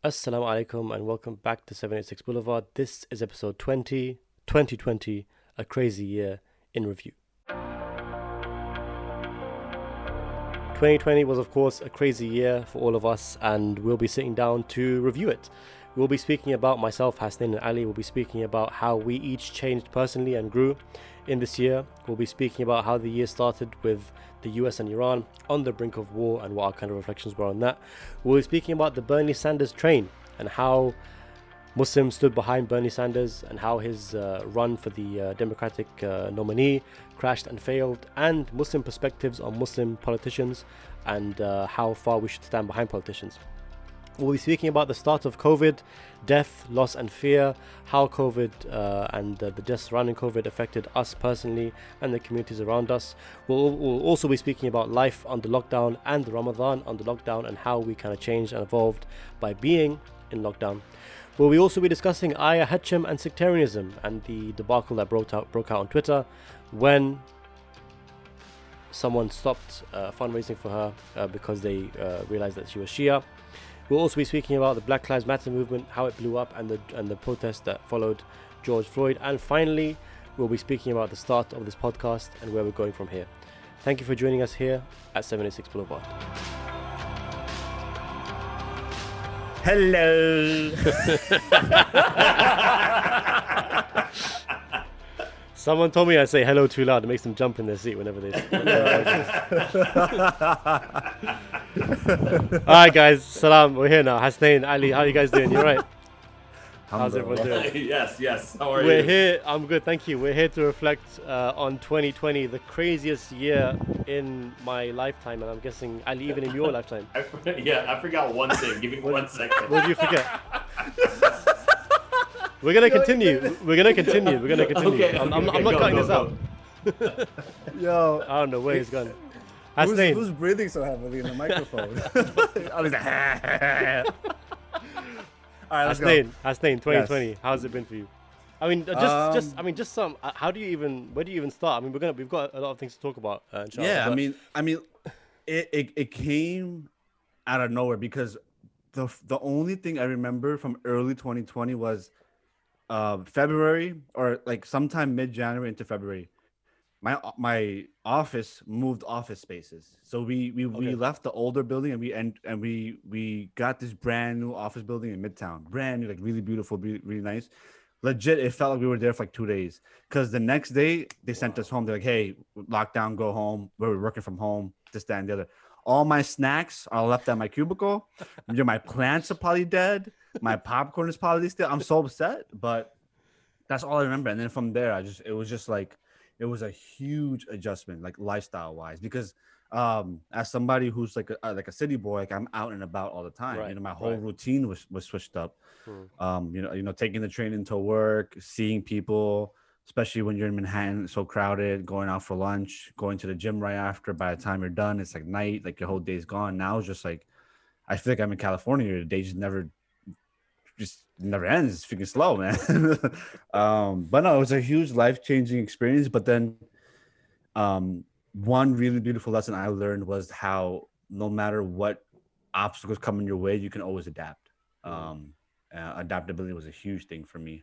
Assalamu alaikum and welcome back to 786 Boulevard. This is episode 20, 2020, a crazy year in review. 2020 was, of course, a crazy year for all of us, and we'll be sitting down to review it. We'll be speaking about myself, Hasnain and Ali. We'll be speaking about how we each changed personally and grew in this year. We'll be speaking about how the year started with the US and Iran on the brink of war and what our kind of reflections were on that. We'll be speaking about the Bernie Sanders train and how Muslims stood behind Bernie Sanders and how his run for the Democratic nominee crashed and failed, and Muslim perspectives on Muslim politicians and how far we should stand behind politicians. We'll be speaking about the start of COVID, death, loss and fear, how COVID and the deaths surrounding COVID affected us personally and the communities around us. We'll also be speaking about life under lockdown and Ramadan under lockdown and how we kind of changed and evolved by being in lockdown. We'll also be discussing Hachem and sectarianism and the debacle that broke out on Twitter when someone stopped fundraising for her because they realized that she was Shia. We'll also be speaking about the Black Lives Matter movement, how it blew up, and the protests that followed George Floyd. And finally, we'll be speaking about the start of this podcast and where we're going from here. Thank you for joining us here at 786 Boulevard. Hello. Someone told me I say hello too loud. It makes them jump in their seat whenever they say Alright guys, salam, we're here now. Hasnain, Ali, how are you guys doing? You right? How's everyone doing? Yes. How are We're you? here, I'm good, thank you. We're here to reflect on 2020, the craziest year in my lifetime, and I'm guessing, Ali, even in your lifetime. I forgot one thing. Give me 1 second. What did you forget? We're gonna continue. Okay, I'm not go, cutting go, this go. out. Yo, I don't know where he's gone. Hasnain, who's breathing so heavily in the microphone? I was like, all right, let's go. Hasnain, 2020. How's it been for you? I mean, just some. Where do you even start? I mean, we've got a lot of things to talk about. Inshallah, Yeah, but I mean, it came out of nowhere because the only thing I remember from early 2020 was February or like sometime mid-January into February. My office moved office spaces, so we left the older building and we got this brand new office building in Midtown, brand new, like really beautiful, really nice. Legit, it felt like we were there for like 2 days because the next day they sent us home. They're like, "Hey, lockdown, go home. We're working from home. This, that, and the other." All my snacks are left at my cubicle. My plants are probably dead. My popcorn is probably still. I'm so upset, but that's all I remember. And then from there, it was a huge adjustment, like lifestyle wise, because as somebody who's like a city boy, like I'm out and about all the time. Right, My whole routine was switched up. Hmm. Taking the train into work, seeing people, especially when you're in Manhattan, so crowded, going out for lunch, going to the gym right after. By the time you're done, it's like night, like your whole day's gone. Now it's just like, I feel like I'm in California. The day just never ends. It's freaking slow, man. But no, it was a huge life-changing experience. But then one really beautiful lesson I learned was how no matter what obstacles come in your way, you can always adapt. Adaptability was a huge thing for me,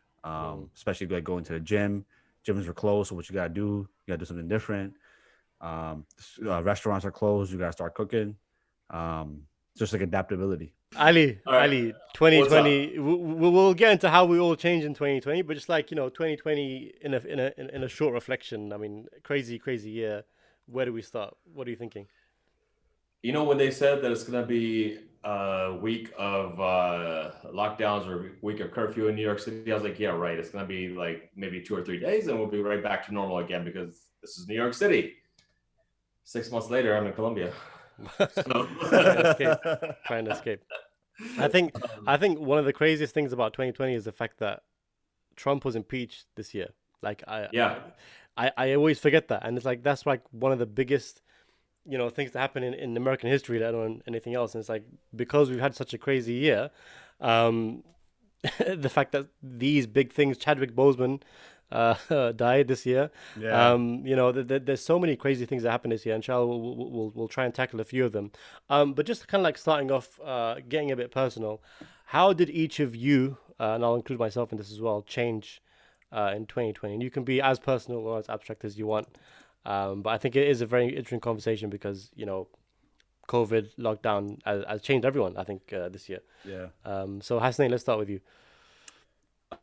especially like going to the gym. Gyms were closed, so what you gotta do something different. Restaurants are closed, you gotta start cooking. Just like adaptability. Ali, All right. Ali, 2020. We'll get into how we all changed in 2020, but just like 2020 in a short reflection. I mean, crazy year. Where do we start? What are you thinking? You know, when they said that it's going to be a week of lockdowns or week of curfew in New York City, I was like, yeah, right. It's going to be like maybe 2 or 3 days and we'll be right back to normal again because this is New York City. 6 months later, I'm in Colombia. Trying to escape. I think one of the craziest things about 2020 is the fact that Trump was impeached this year. Like I always forget that, and it's like that's like one of the biggest things that happen in American history, let alone anything else. And it's like because we've had such a crazy year, the fact that these big things, Chadwick Boseman died this year. Yeah. There's so many crazy things that happened this year. Inshallah, we'll try and tackle a few of them. But just kind of like starting off, getting a bit personal. how did each of you, and I'll include myself in this as well, change in 2020? And you can be as personal or as abstract as you want. But I think it is a very interesting conversation because, COVID lockdown has changed everyone, I think, this year. Yeah. So Hasnain, let's start with you.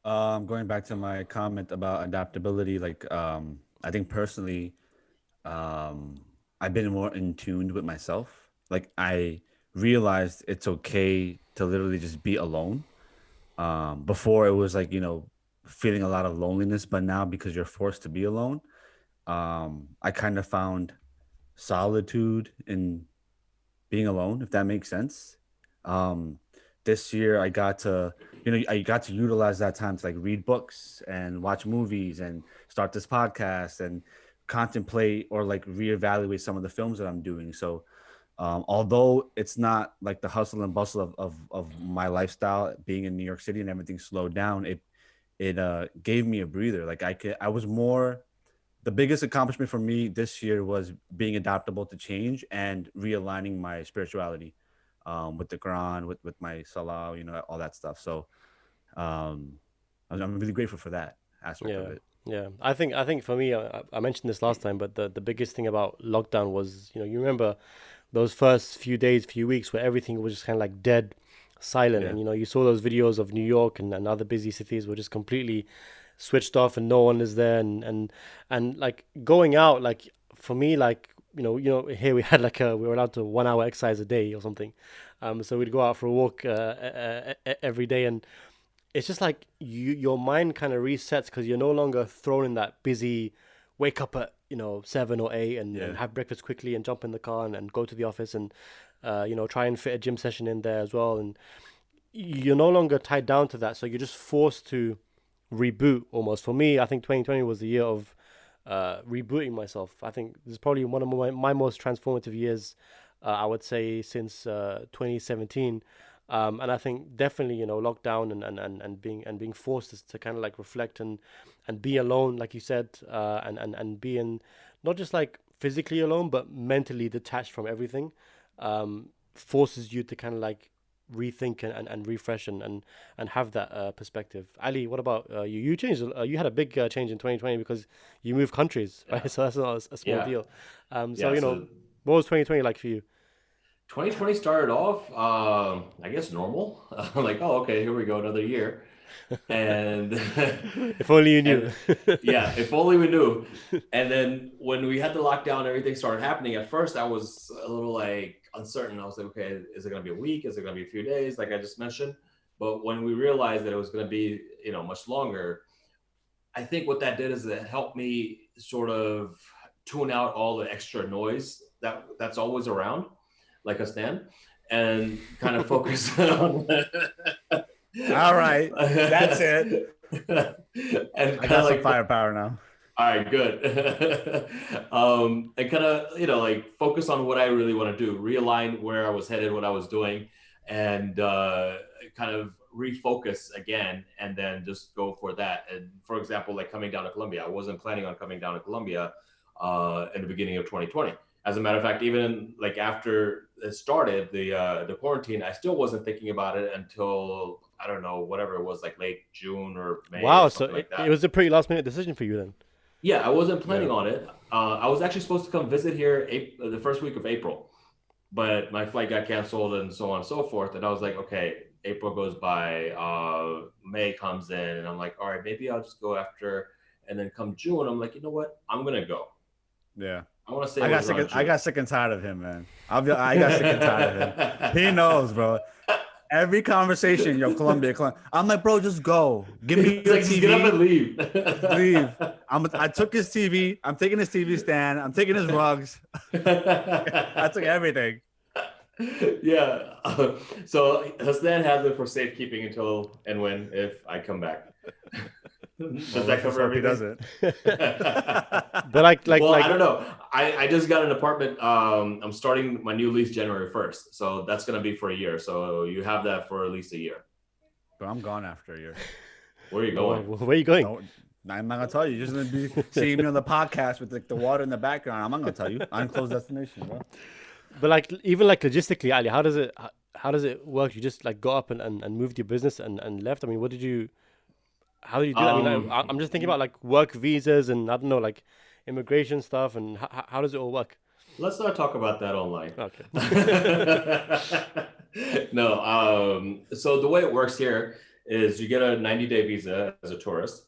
Going back to my comment about adaptability, I think personally, I've been more in tune with myself. Like I realized it's okay to literally just be alone. Before it was like, feeling a lot of loneliness, but now because you're forced to be alone, I kind of found solitude in being alone, if that makes sense. This year I got to utilize that time to like read books and watch movies and start this podcast and contemplate or like reevaluate some of the films that I'm doing. So although it's not like the hustle and bustle of my lifestyle being in New York City and everything slowed down, it gave me a breather. Like the biggest accomplishment for me this year was being adaptable to change and realigning my spirituality with the Quran, with my Salah, all that stuff. So I'm really grateful for that aspect of it. Yeah, I think for me, I mentioned this last time, but the biggest thing about lockdown was, you remember those first few days, few weeks where everything was just kind of like dead silent. Yeah. And, you saw those videos of New York and other busy cities were just completely switched off and no one is there. And like going out, like for me, like, here we had we were allowed to 1 hour exercise a day or something. So we'd go out for a walk every day, and it's just like your mind kind of resets because you're no longer thrown in that busy wake up at 7 or 8 and have breakfast quickly and jump in the car and go to the office and try and fit a gym session in there as well. And you're no longer tied down to that, so you're just forced to reboot almost. For me, I think 2020 was the year of rebooting myself. I think this is probably one of my most transformative years, I would say, since 2017. And I think definitely, lockdown and being forced to kind of like reflect and be alone, like you said, and being not just like physically alone, but mentally detached from everything, forces you to kind of like rethink and refresh and have that perspective. Ali, what about you? You changed. You had a big change in 2020 because you moved countries, right? So that's not a small deal. So what was 2020 like for you? 2020 started off, I guess, normal. Like, oh, okay, here we go, another year. And if only you knew. Yeah, if only we knew. And then when we had the lockdown, everything started happening. At first, I was a little like uncertain. I was like, okay, is it going to be a week? Is it going to be a few days? Like I just mentioned. But when we realized that it was going to be, much longer, I think what that did is it helped me sort of tune out all the extra noise that's always around, like Hasnain, and kind of focus on. All right, that's it. And I got some firepower now. All right, good. And kind of, like focus on what I really want to do, realign where I was headed, what I was doing, and kind of refocus again, and then just go for that. And for example, like coming down to Colombia, I wasn't planning on coming down to Colombia in the beginning of 2020. As a matter of fact, even like after it started, the quarantine, I still wasn't thinking about it until, I don't know, whatever it was, like late June or May. Wow, so it was a pretty last minute decision for you then. Yeah, I wasn't planning on it. I was actually supposed to come visit here the first week of April, but my flight got canceled and so on and so forth. And I was like, okay, April goes by, May comes in, and I'm like, all right, maybe I'll just go after. And then come June, I'm like, you know what? I'm going to go. Yeah. I want to say I got sick and tired of him, man. I got sick and tired of him. He knows, bro. Every conversation, Colombia. I'm like, bro, just go. Give me your TV. Get up and leave. Leave. I took his TV. I'm taking his TV stand. I'm taking his rugs. I took everything. Yeah. So Hasnain has it for safekeeping until and when if I come back. Does that cover everything? He doesn't. But I don't know. I just got an apartment. I'm starting my new lease January 1st, so that's gonna be for a year. So you have that for at least a year. But I'm gone after a year. Where are you going? Where are you going? No, I'm not gonna tell you. You're just gonna be seeing me on the podcast with the water in the background. I'm not gonna tell you. Undisclosed destination, bro. But even logistically, Ali, how does it? how does it work? You just like got up and moved your business and left. I mean, how did you do that? I mean, I'm just thinking about like work visas and I don't know, like immigration stuff, and how does it all work? Let's not talk about that online. Okay. No, so the way it works here is you get a 90-day visa as a tourist,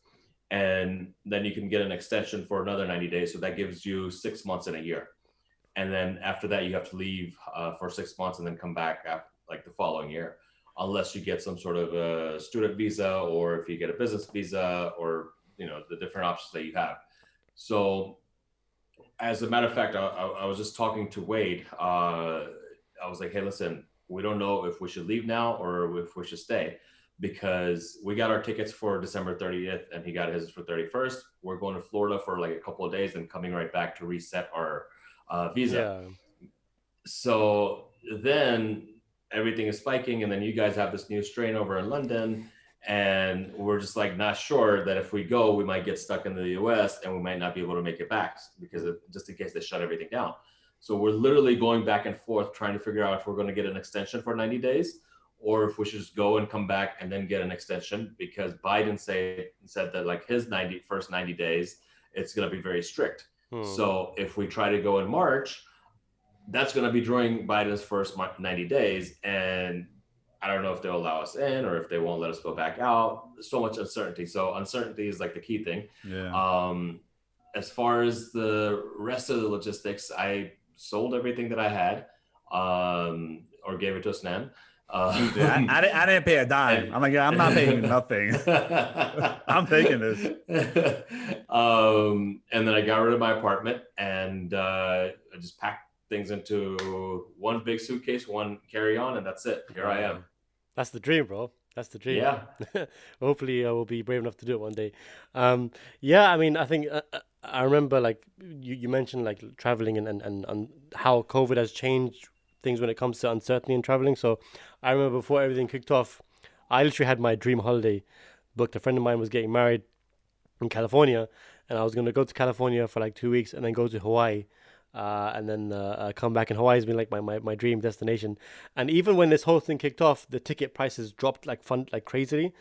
and then you can get an extension for another 90 days. So that gives you 6 months in a year. And then after that, you have to leave for 6 months and then come back after, like the following year, unless you get some sort of a student visa or if you get a business visa or, you know, the different options that you have. So as a matter of fact, I was just talking to Wade. I was like, hey, listen, we don't know if we should leave now or if we should stay, because we got our tickets for December 30th and he got his for 31st. We're going to Florida for like a couple of days and coming right back to reset our visa. Yeah. So then everything is spiking, and then you guys have this new strain over in London, and we're just like not sure that if we go, we might get stuck in the US and we might not be able to make it back because of, just in case they shut everything down. So we're literally going back and forth trying to figure out if we're going to get an extension for 90 days or if we should just go and come back and then get an extension, because Biden said that like his first 90 days, it's going to be very strict. So if we try to go in March, that's going to be during Biden's first 90 days. And I don't know if they'll allow us in or if they won't let us go back out. There's so much uncertainty. So uncertainty is like the key thing. Yeah. As far as the rest of the logistics, I sold everything that I had or gave it to Hasnain. I didn't pay a dime. I'm like, yeah, I'm not paying nothing. I'm taking this. And then I got rid of my apartment and I just packed things into one big suitcase, one carry-on, and that's it. Here I am. That's the dream, bro. That's the dream. Yeah. Hopefully, we'll be brave enough to do it one day. Yeah, I mean, I think I remember like you mentioned like traveling and how COVID has changed things when it comes to uncertainty in traveling. So I remember before everything kicked off, I literally had my dream holiday booked. A friend of mine was getting married in California, and I was going to go to California for like 2 weeks and then go to Hawaii. And then come back. And Hawaii has been like my dream destination. And even when this whole thing kicked off, the ticket prices dropped like crazily.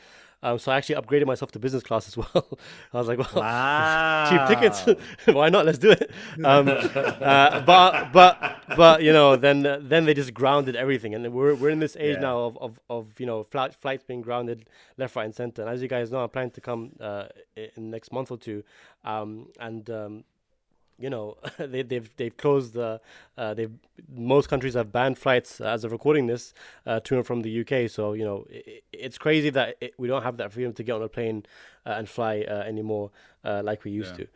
So I actually upgraded myself to business class as well. I was like, well, Wow. cheap tickets, why not? Let's do it. But you know, then they just grounded everything, and we're in this age now of you know flights being grounded left, right, and center. And as you guys know, I'm planning to come in the next month or two, and you know, they've closed most countries have banned flights as of recording this to and from the UK. So you know, it's crazy that we don't have that freedom to get on a plane and fly anymore like we used to.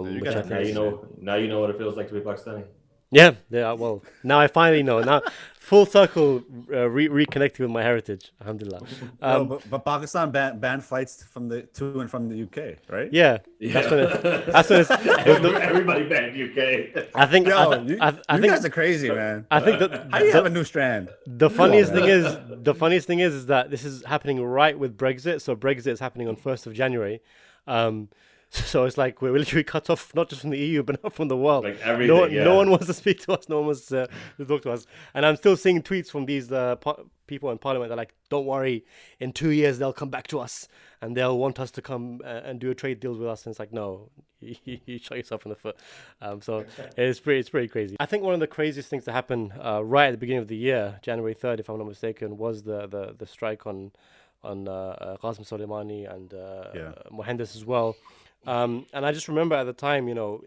Which I think now you know what it feels like to be Pakistani. Yeah. Well, now I finally know. Now, full circle, reconnecting with my heritage. Alhamdulillah. But Pakistan banned flights to and from the UK, right? Yeah. That's when it's Everybody banned UK. I think. You I think guys are crazy, man. I think How do you have a new strand? The funniest thing is that this is happening right with Brexit. So Brexit is happening on 1st of January. So it's like we're literally cut off not just from the EU but not from the world. Like everything, no one wants to speak to us. No one wants to talk to us. And I'm still seeing tweets from these people in Parliament. They're like, "Don't worry, in 2 years they'll come back to us and they'll want us to come and do a trade deals with us." And it's like, no, you shot yourself in the foot. So it's pretty crazy. I think one of the craziest things to happen right at the beginning of the year, January 3rd, if I'm not mistaken, was the strike on Qasem Soleimani and Mohandas as well. And I just remember at the time, you know,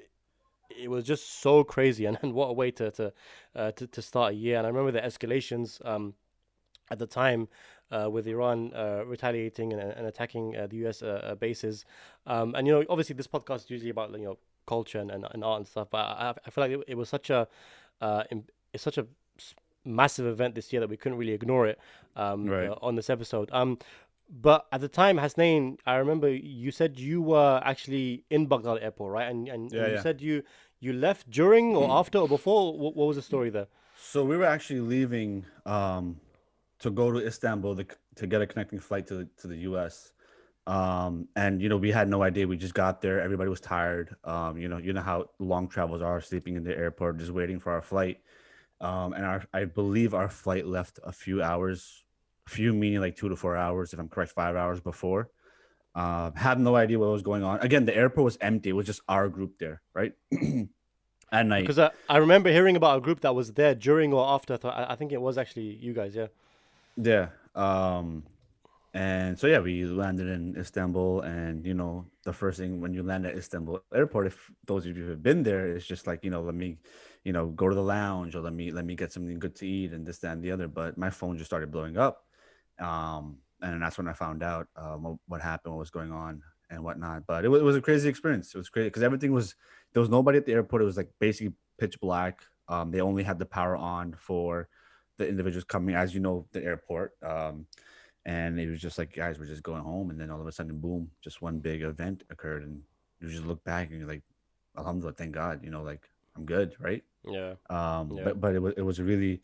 it was just so crazy, and what a way to start a year. And I remember the escalations at the time with Iran retaliating and attacking the US bases. And you know, obviously this podcast is usually about culture and art and stuff, but I feel like it was such a massive event this year that we couldn't really ignore it on this episode. But at the time, Hasnain, I remember you said you were actually in Baghdad airport, right? And you said you left during or after or before. What was the story there? So we were actually leaving to go to Istanbul to get a connecting flight to the US. And you know, we had no idea. We just got there. Everybody was tired. You know how long travels are, sleeping in the airport, just waiting for our flight. and I believe our flight left a few hours, meaning like 2 to 4 hours, if I'm correct, 5 hours before. Had no idea what was going on. Again, the airport was empty. It was just our group there, right? At night. Because I remember hearing about a group that was there during or after. I think it was actually you guys, yeah. Yeah. And so yeah, we landed in Istanbul, and the first thing when you land at Istanbul airport, if those of you have been there, it's just like let me, go to the lounge, or let me get something good to eat and this, that, and the other. But my phone just started blowing up, and that's when I found out what happened, what was going on, and whatnot. But it was a crazy experience. It was crazy because there was nobody at the airport. It was like basically pitch black. They only had the power on for the individuals coming, as the airport. And it was just like, guys, we're just going home. And then all of a sudden, boom, just one big event occurred. And you just look back and you're like, alhamdulillah, thank God, like I'm good, right? Yeah. But it was a really,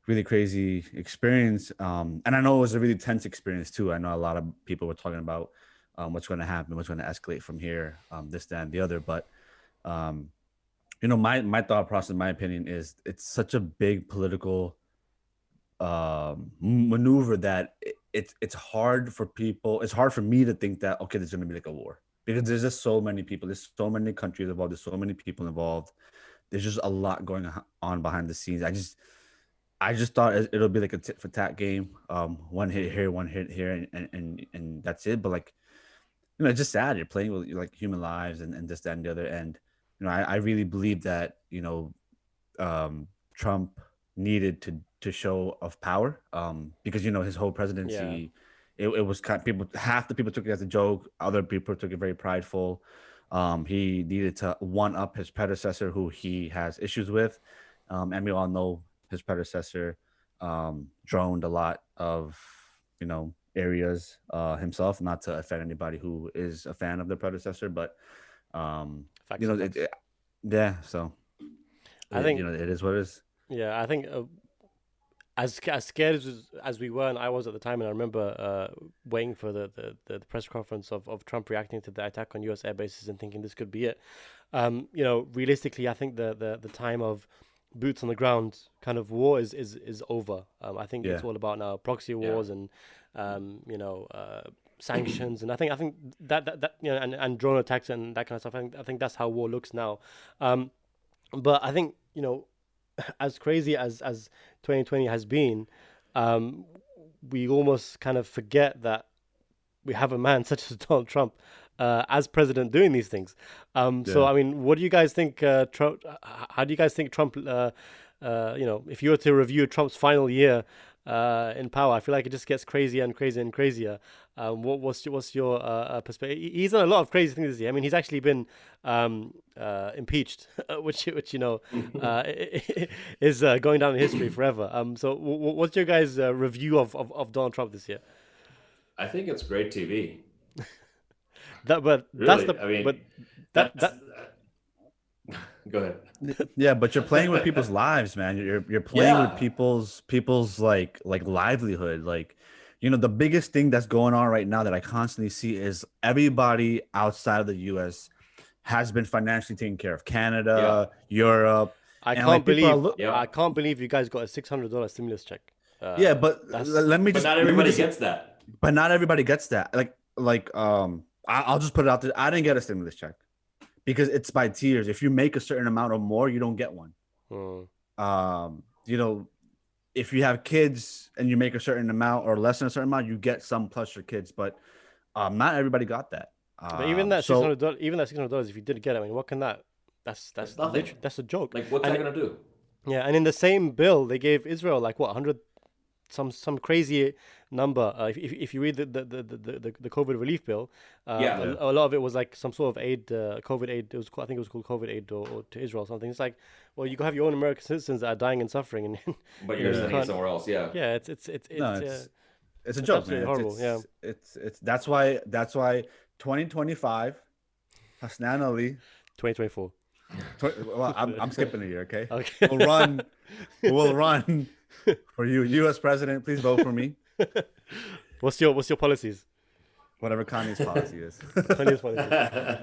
really crazy experience. And I know it was a really tense experience too. I know a lot of people were talking about what's going to happen, what's going to escalate from here, this, that, and the other. But, my thought process, my opinion is it's such a big political maneuver that it's hard for people. It's hard for me to think that, okay, there's going to be like a war, because there's just so many people. There's so many countries involved. There's so many people involved. There's just a lot going on behind the scenes. I just thought it'll be like a tit for tat game. One hit here, one hit here, and that's it. But like, it's just sad. You're playing with like human lives and this, that, and the other. And I really believe that Trump needed to show of power, because his whole presidency, it was kind of, people, half the people took it as a joke, other people took it very prideful. He needed to one up his predecessor, who he has issues with, and we all know his predecessor droned a lot of areas himself, not to offend anybody who is a fan of the predecessor, but yeah, so I think it is what it is. Yeah, I think as scared as we were, and I was at the time, and I remember waiting for the press conference of Trump reacting to the attack on U.S. air bases and thinking this could be it. Realistically, I think the time of boots on the ground kind of war is over. I think it's all about now proxy wars and sanctions, and I think that and drone attacks and that kind of stuff. I think that's how war looks now. But I think as crazy as 2020 has been, we almost kind of forget that we have a man such as Donald Trump as president doing these things. So, I mean, what do you guys think, Trump? How do you guys think Trump, if you were to review Trump's final year in power, I feel like it just gets crazier and crazier and crazier. What's your perspective? He's done a lot of crazy things this year. I mean, he's actually been impeached, which is going down in history forever. So what's your guys' review of Donald Trump this year? I think it's great TV. Go ahead. Yeah, but you're playing with people's lives, man. You're playing with people's like livelihood. Like, the biggest thing that's going on right now that I constantly see is everybody outside of the U.S. has been financially taken care of. Canada, Europe. I can't believe you guys got a $600 stimulus check. But not everybody gets that. But not everybody gets that. I'll just put it out there. I didn't get a stimulus check because it's by tiers. If you make a certain amount or more, you don't get one. If you have kids and you make a certain amount or less than a certain amount, you get some plus your kids. But not everybody got that. But even that $600, if you did get it, I mean, what can that? That's nothing. That's a joke. Like, what's that gonna do? Yeah, and in the same bill, they gave Israel 100. Some crazy number. If you read the COVID relief bill, a lot of it was like some sort of aid, COVID aid. I think it was called COVID aid or to Israel or something. It's like, well, you have your own American citizens that are dying and suffering, and but you're sending it somewhere else. Yeah. Yeah, it's a joke, man. Horrible. It's that's why 2025, Hasnain Ali. 2024. Well, I'm skipping a year. Okay. Okay. We'll run. For you, U.S. president, please vote for me. What's your policies? Whatever Kanye's policy is.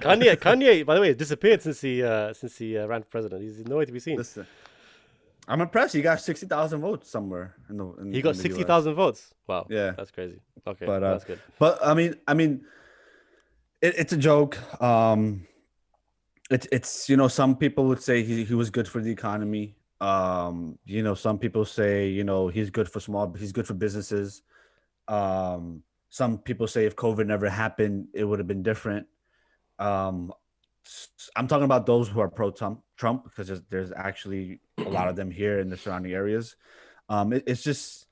Kanye, by the way, has disappeared since he ran for president. He's nowhere to be seen. Listen, I'm impressed. He got 60,000 votes somewhere He got in the 60,000 votes. Wow. Yeah, That's crazy. Okay, but that's good. it's a joke. It's some people would say he was good for the economy. Some people say he's good for businesses. Some people say if COVID never happened, it would have been different. Um, I'm talking about those who are pro Trump because there's actually a lot of them here in the surrounding areas. It's just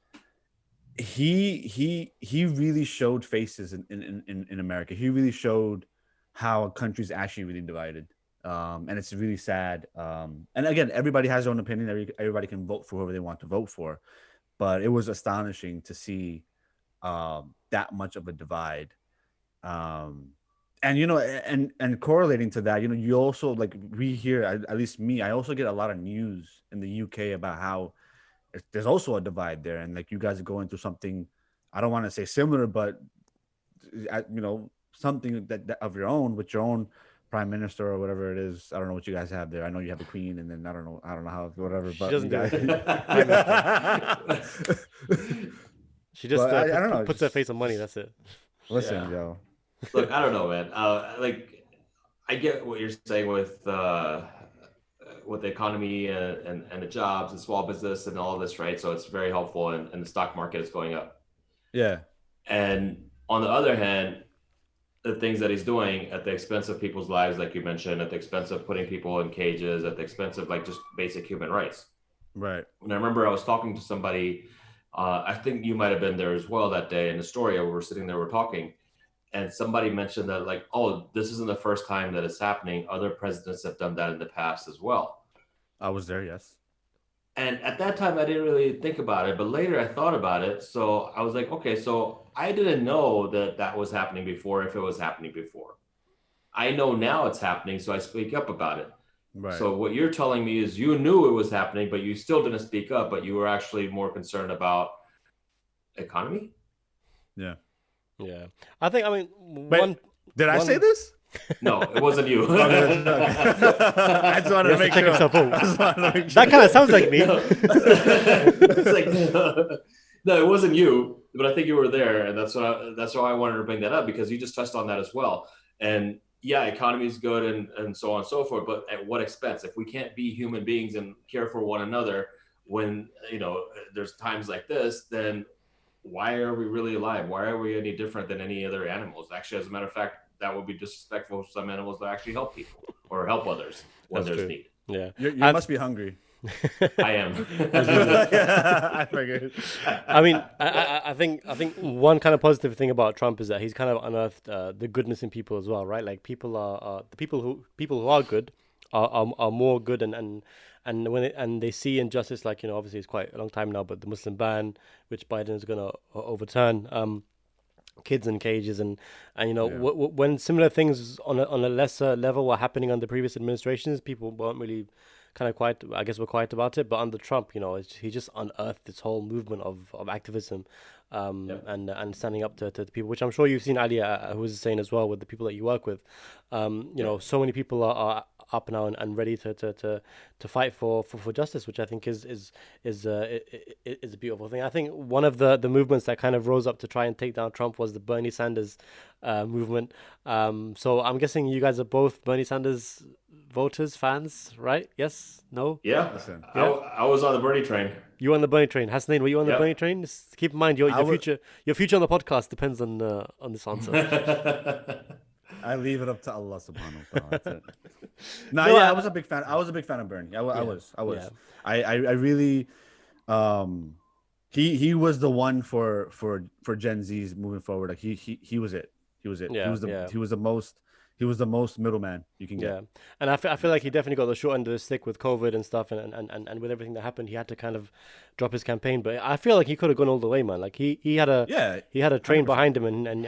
he really showed faces in America. He really showed how a country's actually really divided. And it's really sad. And again, everybody has their own opinion. Everybody can vote for whoever they want to vote for. But it was astonishing to see that much of a divide. And correlating to that, you also, like, we hear, at least me, I also get a lot of news in the UK about how there's also a divide there, and like you guys are going through something, I don't want to say similar, but something that of your own, with your own prime minister or whatever it is. I don't know what you guys have there. I know you have the queen, and then I don't know how, whatever. She But doesn't you do guys, it. She just I don't know. puts her face on money. That's it. Listen, Yeah. yo. Look, I don't know, man. Like, I get what you're saying with the economy and the jobs and small business and all of this, right? So it's very helpful, and the stock market is going up. Yeah. And on the other hand, the things that he's doing at the expense of people's lives, like you mentioned, at the expense of putting people in cages, at the expense of like just basic human rights. Right. And I remember I was talking to somebody, I think you might have been there as well that day in Astoria. We were sitting there, we're talking, and somebody mentioned that, like, oh, this isn't the first time that it's happening. Other presidents have done that in the past as well. I was there, yes. And at that time, I didn't really think about it, but later I thought about it. So I was like, okay, so I didn't know that was happening before, if it was happening before. I know now it's happening, so I speak up about it. Right. So what you're telling me is you knew it was happening, but you still didn't speak up, but you were actually more concerned about economy? Yeah. Yeah. I mean, did I say this? No, it wasn't you. I just wanted to make sure. That kind of sounds like me. It's like, no, it wasn't you, but I think you were there, and that's why I wanted to bring that up, because you just touched on that as well. And yeah, economy is good and so on and so forth, but at what expense? If we can't be human beings and care for one another when there's times like this, then why are we really alive? Why are we any different than any other animals? Actually, as a matter of fact, that would be disrespectful to some animals that actually help people or help others when there's need. Yeah, you must be hungry. I am. Yeah, I figured. I mean, I think one kind of positive thing about Trump is that he's kind of unearthed the goodness in people as well, right? Like, people are the people who are good are more good, and when they see injustice, like, obviously it's quite a long time now, but the Muslim ban, which Biden is going to overturn, kids in cages, and when similar things on a lesser level were happening under previous administrations, people weren't really kind of quiet. I guess we're quiet about it, but under Trump, he just unearthed this whole movement of activism, and standing up to people, which I'm sure you've seen Ali, who was saying as well, with the people that you work with. So many people are up now and ready to fight for justice, which I think is a beautiful thing. I think one of the movements that kind of rose up to try and take down Trump was the Bernie Sanders movement. So I'm guessing you guys are both Bernie Sanders voters, fans, right? Yes? No? Yeah. Listen, I was on the Bernie train. You were on the Bernie train. Hasnain, were you on the Bernie train? Just keep in mind your future on the podcast depends on this answer. I leave it up to Allah subhanahu wa ta'ala. That's it. I was a big fan. I was a big fan of Bernie. I was. Yeah. I really he was the one for Gen Z's moving forward. Like he was it. He was it. Yeah, he was the most middleman you can get. Yeah, and I feel like he definitely got the short end of the stick with COVID and stuff, and with everything that happened, he had to kind of drop his campaign. But I feel like he could have gone all the way, man. Like he had a train 100%. Behind him, and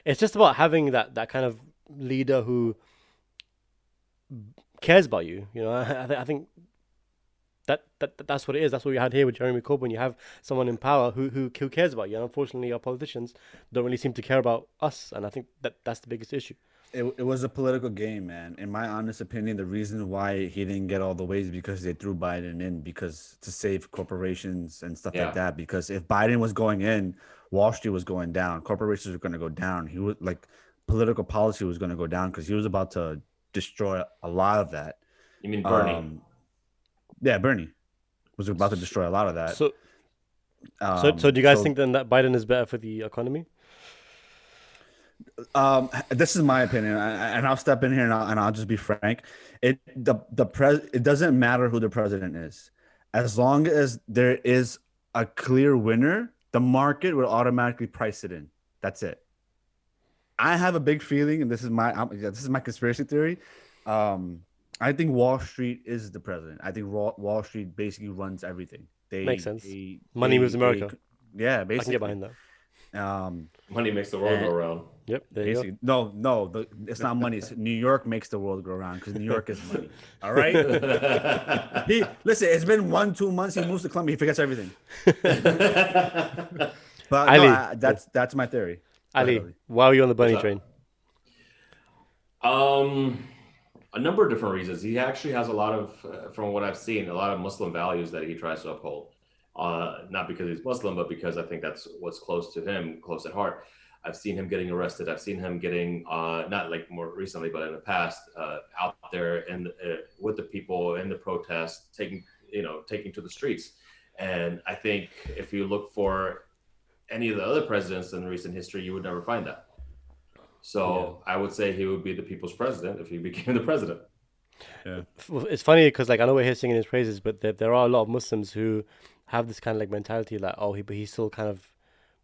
it's just about having that kind of leader who cares about you. I think that's what it is. That's what you had here with Jeremy Corbyn. You have someone in power who cares about you, and unfortunately, our politicians don't really seem to care about us, and I think that's the biggest issue. it was a political game, man. In my honest opinion, the reason why he didn't get all the way is because they threw Biden in because to save corporations and stuff like that. Because if Biden was going in, Wall Street was going down, corporations were going to go down. He was like political policy was going to go down because he was about to destroy a lot of that. You mean Bernie? Yeah, Bernie was about to destroy a lot of that. So do you guys think then that Biden is better for the economy? This is my opinion, and I'll step in here and I'll just be frank. It doesn't matter who the president is, as long as there is a clear winner, the market will automatically price it in. That's it. I have a big feeling, and this is my conspiracy theory. I think Wall Street is the president. I think Wall Street basically runs everything. Makes sense. Money moves America. Yeah, basically. I can get behind that. Money makes the world go round. Yep, there you go. No, it's not money. It's New York makes the world go round because New York is money. All right. Listen, it's been 1-2 months. He moves to Columbia. He forgets everything. But Ali, that's my theory. Ali, why are you on the Bernie train? A number of different reasons. He actually has a lot of, from what I've seen, a lot of Muslim values that he tries to uphold. Not because he's Muslim, but because I think that's what's close to him, close at heart. I've seen him getting arrested. I've seen him getting, not like more recently, but in the past, out there with the people in the protests, taking to the streets. And I think if you look for any of the other presidents in recent history, you would never find that. So I would say he would be the people's president if he became the president. Yeah, it's funny because like I know we're here singing his praises, but there are a lot of Muslims who have this kind of like mentality, like but he's still kind of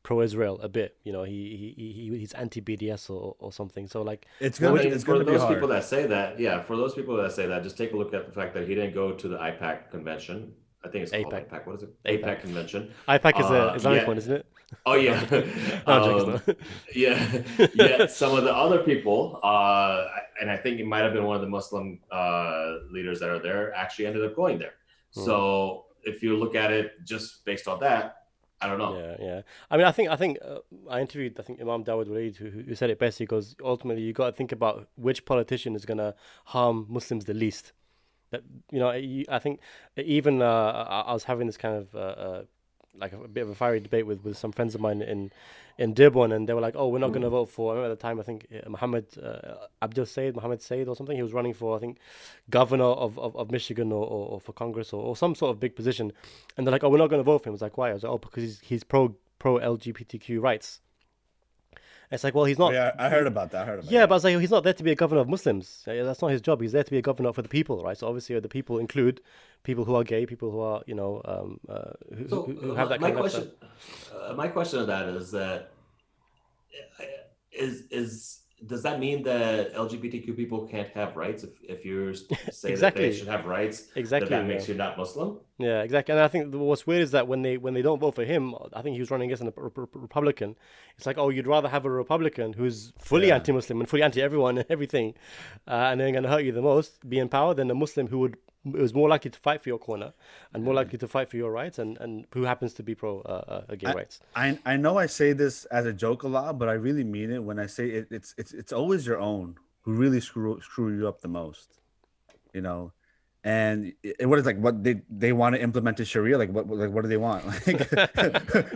pro-Israel a bit. You know, he's anti-BDS or something. So like, it's for those people that say that. Yeah, for those people that say that, just take a look at the fact that he didn't go to the IPAC convention. I think it's called AIPAC. What is it? AIPAC convention. AIPAC is the Islamic one, isn't it? Oh yeah. Yeah. Some of the other people, and I think it might have been one of the Muslim leaders that are there, actually ended up going there. So if you look at it just based on that, I don't know. Yeah. I mean, I think I interviewed Imam Dawud Waleed who said it best. He goes, ultimately, you got to think about which politician is going to harm Muslims the least. That I think even I was having this kind of like a bit of a fiery debate with some friends of mine in Dearborn, and they were like, "Oh, we're not going to vote for." I remember at the time, I think Mohammed Said or something. He was running for, I think, governor of Michigan or for Congress or some sort of big position, and they're like, "Oh, we're not going to vote for him." I was like, "Why?" I was like, "Oh, because he's pro LGBTQ rights." It's like, well, he's not. Yeah, I heard about that. But I was like, he's not there to be a governor of Muslims. That's not his job. He's there to be a governor for the people, right? So obviously, the people include people who are gay, people who are, who have that kind of lifestyle. My question of that is that does that mean that LGBTQ people can't have rights if you say that they should have rights? Exactly. That makes you not Muslim? Yeah, exactly. And I think what's weird is that when they don't vote for him, I think he was running against a Republican. It's like, oh, you'd rather have a Republican who's fully anti-Muslim and fully anti-everyone and everything, and they're going to hurt you the most, be in power, than a Muslim who was more likely to fight for your corner and more likely to fight for your rights, and who happens to be pro gay rights. I know I say this as a joke a lot, but I really mean it when I say it's always your own who really screw you up the most, And what is like what they want to implement the Sharia? Like what do they want? Like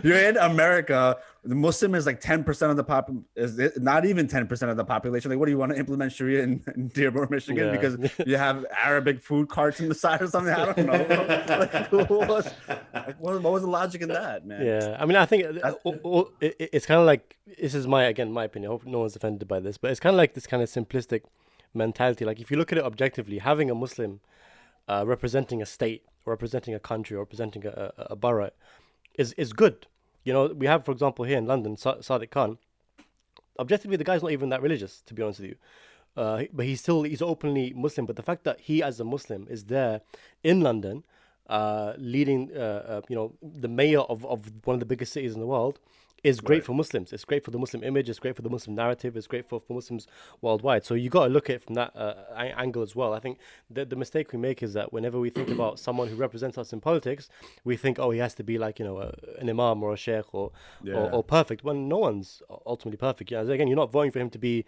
you're in America, the Muslim is like 10% of the is not even 10% of the population. Like what do you want to implement Sharia in Dearborn, Michigan? Because you have Arabic food carts on the side or something. I don't know. What was the logic in that, man? Yeah, I mean, I think it's kind of like, this is my opinion. I hope no one's offended by this, but it's kind of like this kind of simplistic mentality. Like if you look at it objectively, having a Muslim representing a state, or representing a country, or representing a borough is good. We have, for example, here in London, Sadiq Khan. Objectively, the guy's not even that religious, to be honest with you. But he's openly Muslim. But the fact that he, as a Muslim, is there in London, leading, the mayor of one of the biggest cities in the world, is great for Muslims. It's great for the Muslim image. It's great for the Muslim narrative. It's great for Muslims worldwide. So you got to look at it from that angle as well. I think the mistake we make is that whenever we think about someone who represents us in politics, we think, oh, he has to be like, an imam or a sheikh or perfect. When no one's ultimately perfect. Again, you're not voting for him to be,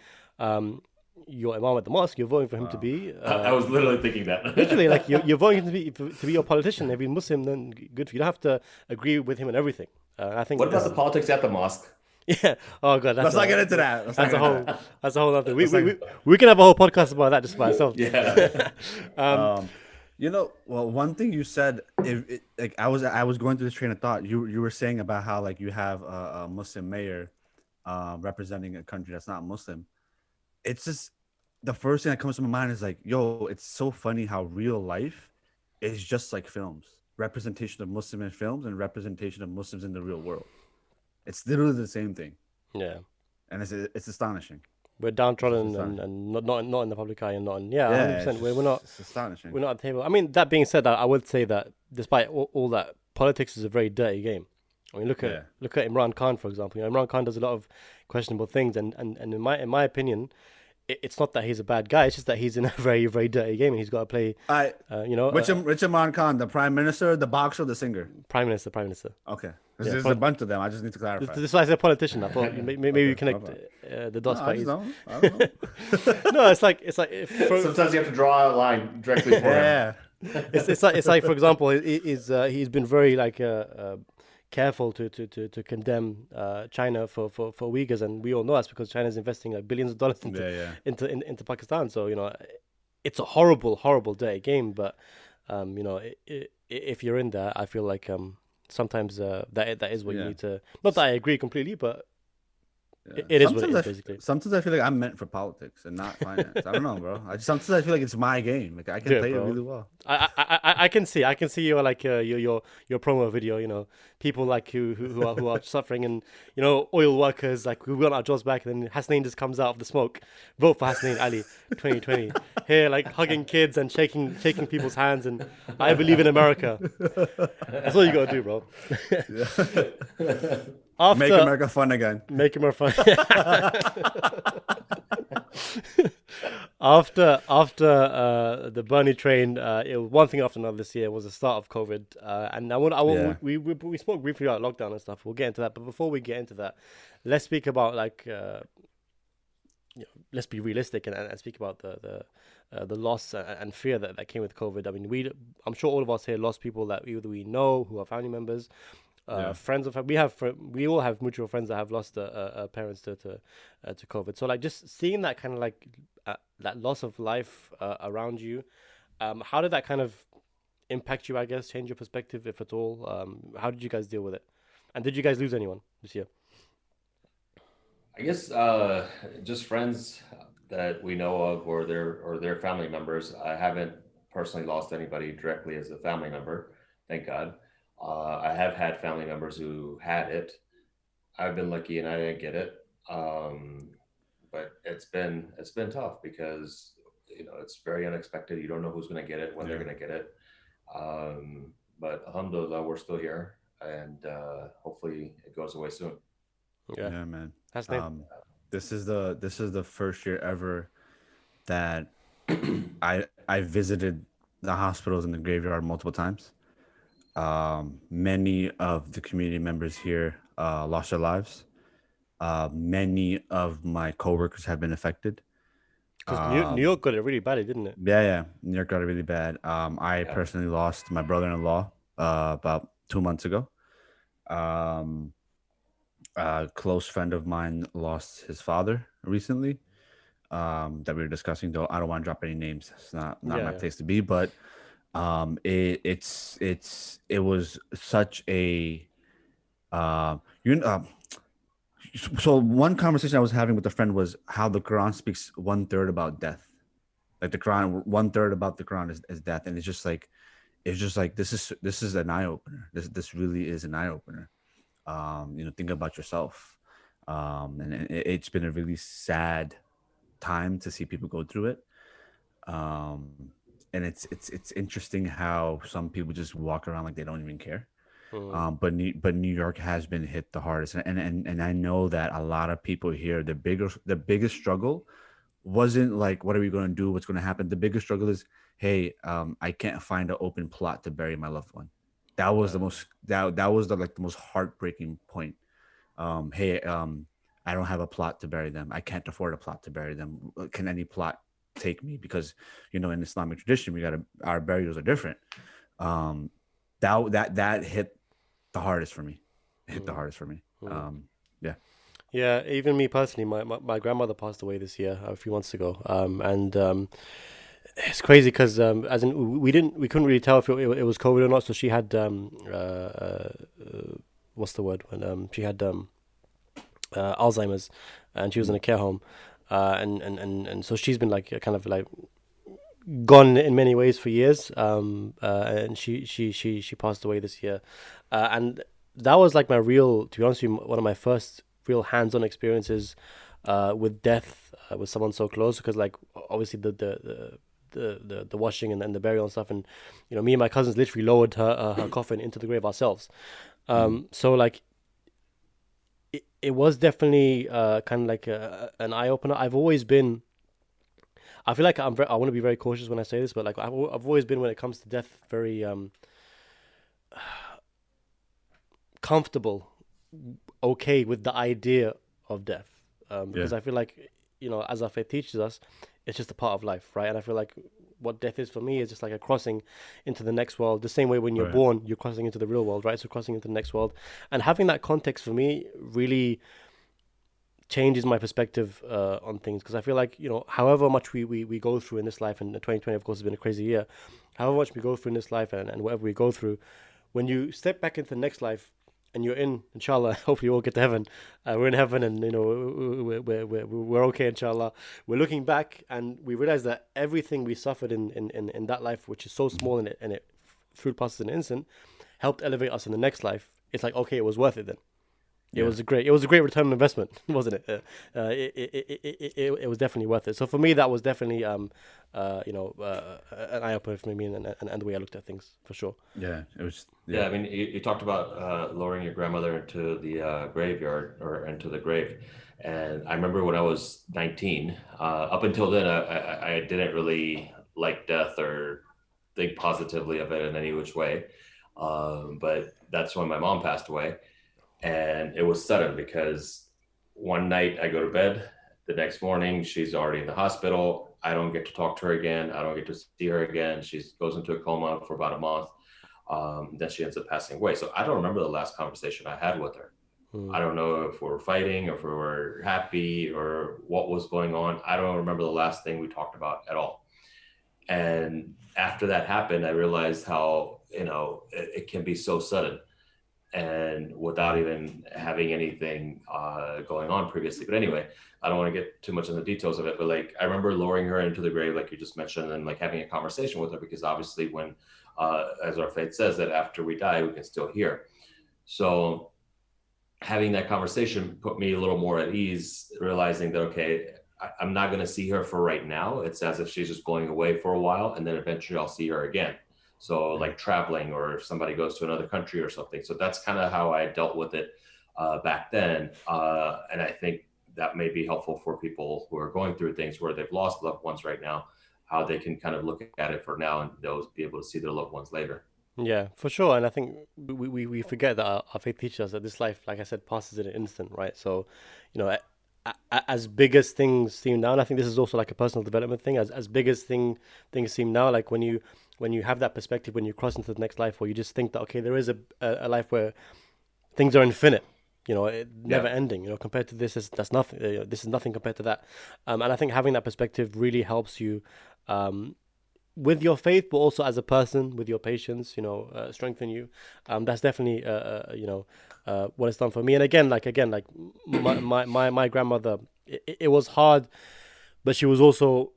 your imam at the mosque, you're voting for him to Wow. be. I was literally thinking that. Literally, like you're voting to be your politician. If he's Muslim, then good. You don't have to agree with him on everything. I think. What about the politics at the mosque? Yeah. Oh god, Let's not get into that. Let's not That's a get into whole. That's a whole other. Let's not We can have a whole podcast about that just by itself. Yeah. You know, well, one thing you said, like I was going through this train of thought. You were saying about how like you have a Muslim mayor representing a country that's not Muslim. It's just the first thing that comes to my mind is like, yo, it's so funny how real life is just like films. Representation of Muslim in films and representation of Muslims in the real world. It's literally the same thing, Yeah. and it's astonishing. We're downtrodden It's and not in the public eye and not in. Yeah, Yeah, 100%. We're not. It's astonishing. We're not at the table. I mean, that being said, I would say that despite all that, politics is a very dirty game. I mean, look at Imran Khan, for example. You know, Imran Khan does a lot of questionable things, and in my opinion, it's not that he's a bad guy. It's just that he's in a very, very dirty game, and he's got to play. You know, Which Imran Khan, the prime minister, the boxer, the singer? Prime Minister. Okay, Yeah, there's a bunch of them. I just need to clarify. This is why I said politician. I thought maybe you connect the dots quite easy. I don't know. No, it's like Sometimes you have to draw a line directly for him. Yeah. it's like for example, he's been very like careful to condemn China for Uyghurs, and we all know that's because China's investing like billions of dollars into Pakistan. So you know, it's a horrible day game. But you know, if you're in there, I feel like sometimes that is what you need to. Not that I agree completely, but it is what it is basically. Sometimes I feel like I'm meant for politics and not finance. I don't know, bro. Sometimes I feel like it's my game. Like I can play it really well. I can see your like your promo video. You know, people like who are suffering, and you know, oil workers like we want our jobs back, and then Hasnain just comes out of the smoke. Vote for Hasnain and Ali 2020. Here, like hugging kids and shaking people's hands, and I believe in America. That's all you gotta do, bro. Make America fun again. Make America fun. After the Bernie train, one thing after another this year was the start of COVID, and we spoke briefly about lockdown and stuff. We'll get into that, but before we get into that, let's speak about like you know, let's be realistic and speak about the loss and fear that came with COVID. I mean, I'm sure all of us here lost people that either we know who are family members. Friends of we all have mutual friends that have lost parents to COVID. So like just seeing that kind of like that loss of life around you, how did that kind of impact you? I guess change your perspective, if at all. How did you guys deal with it? And did you guys lose anyone this year? I guess just friends that we know of or their family members. I haven't personally lost anybody directly as a family member, thank God. I have had family members who had it. I've been lucky and I didn't get it. But it's been tough because you know it's very unexpected. You don't know who's going to get it, when they're going to get it. But alhamdulillah, we're still here, and hopefully it goes away soon. Yeah, man. That's this is the first year ever that I visited the hospitals and the graveyard multiple times. Many of the community members here lost their lives. Many of my coworkers have been affected. Because New York got it really badly, didn't it? Yeah. New York got it really bad. I personally lost my brother-in-law about 2 months ago. A close friend of mine lost his father recently. That we were discussing, though I don't want to drop any names. It's not my place to be, but it was such a so one conversation I was having with a friend was how the Quran speaks 1/3 about death. Like the Quran, 1/3 about the Quran is death, and it's just like this is an eye opener. This really is an eye opener. You know, think about yourself, and it's been a really sad time to see people go through it. And it's interesting how some people just walk around like they don't even care. But New York has been hit the hardest, and I know that a lot of people here, the biggest struggle wasn't like what are we going to do, what's going to happen. The biggest struggle is, hey, I can't find an open plot to bury my loved one. That was the most the most heartbreaking point. Hey, I don't have a plot to bury them. I can't afford a plot to bury them. Can any plot take me? Because, you know, in Islamic tradition, our burials are different. That hit the hardest for me. It hit the hardest for me. Yeah. Yeah, even me personally, my grandmother passed away this year, a few months ago, and it's crazy because as in we couldn't really tell if it was COVID or not. So she had what's the word when she had Alzheimer's, and she was in a care home, and so she's been like kind of like gone in many ways for years, and she passed away this year, and that was like to be honest with you, one of my first real hands-on experiences with death, with someone so close, because like obviously the washing and the burial and stuff, and you know, me and my cousins literally lowered her coffin into the grave ourselves. So like it was definitely kind of like an eye-opener. I feel like I want to be very cautious when I say this, but like I've always been, when it comes to death, very comfortable, okay with the idea of death, because I feel like, you know, as our faith teaches us, it's just a part of life, right? And I feel like what death is for me is just like a crossing into the next world. The same way when you're born, you're crossing into the real world, right? So crossing into the next world, and having that context for me really changes my perspective on things, because I feel like, you know, however much we go through in this life, and 2020 of course has been a crazy year, however much we go through in this life and whatever we go through, when you step back into the next life and you're in, inshallah, hopefully we'll get to heaven, we're in heaven, and you know, we're okay, inshallah, we're looking back and we realize that everything we suffered in that life, which is so small, and it flew past an instant, helped elevate us in the next life. It's like, okay, it was worth it then. It was a great return on investment, wasn't it? It was definitely worth it. So for me, that was definitely an eye opener for me, and the way I looked at things, for sure. Yeah, it was. Yeah, I mean, you talked about lowering your grandmother into the graveyard, or into the grave, and I remember when I was 19. Up until then, I didn't really like death or think positively of it in any which way, but that's when my mom passed away. And it was sudden, because one night I go to bed, the next morning she's already in the hospital. I don't get to talk to her again. I don't get to see her again. She goes into a coma for about a month. Then she ends up passing away. So I don't remember the last conversation I had with her. I don't know if we were fighting, or if we were happy, or what was going on. I don't remember the last thing we talked about at all. And after that happened, I realized how, you know, it can be so sudden, and without even having anything going on previously. But anyway, I don't want to get too much in the details of it, but like I remember lowering her into the grave, like you just mentioned, and like having a conversation with her, because obviously when, as our faith says, that after we die, we can still hear. So having that conversation put me a little more at ease, realizing that, okay, I'm not going to see her for right now. It's as if she's just going away for a while, and then eventually I'll see her again. So like traveling, or if somebody goes to another country or something. So that's kind of how I dealt with it back then. And I think that may be helpful for people who are going through things where they've lost loved ones right now, how they can kind of look at it for now, and they'll be able to see their loved ones later. Yeah, for sure. And I think we forget that our faith teaches us that this life, like I said, passes in an instant, right? So, you know, as big as things seem now, and I think this is also like a personal development thing, as big as things seem now, like when you have that perspective, when you cross into the next life, where you just think that, okay, there is a life where things are infinite, you know, never ending, you know, compared to this, that's nothing, this is nothing compared to that. And I think having that perspective really helps you with your faith, but also as a person, with your patience, you know, strengthen you. That's definitely, what it's done for me. And again, like my grandmother, it was hard, but she was also,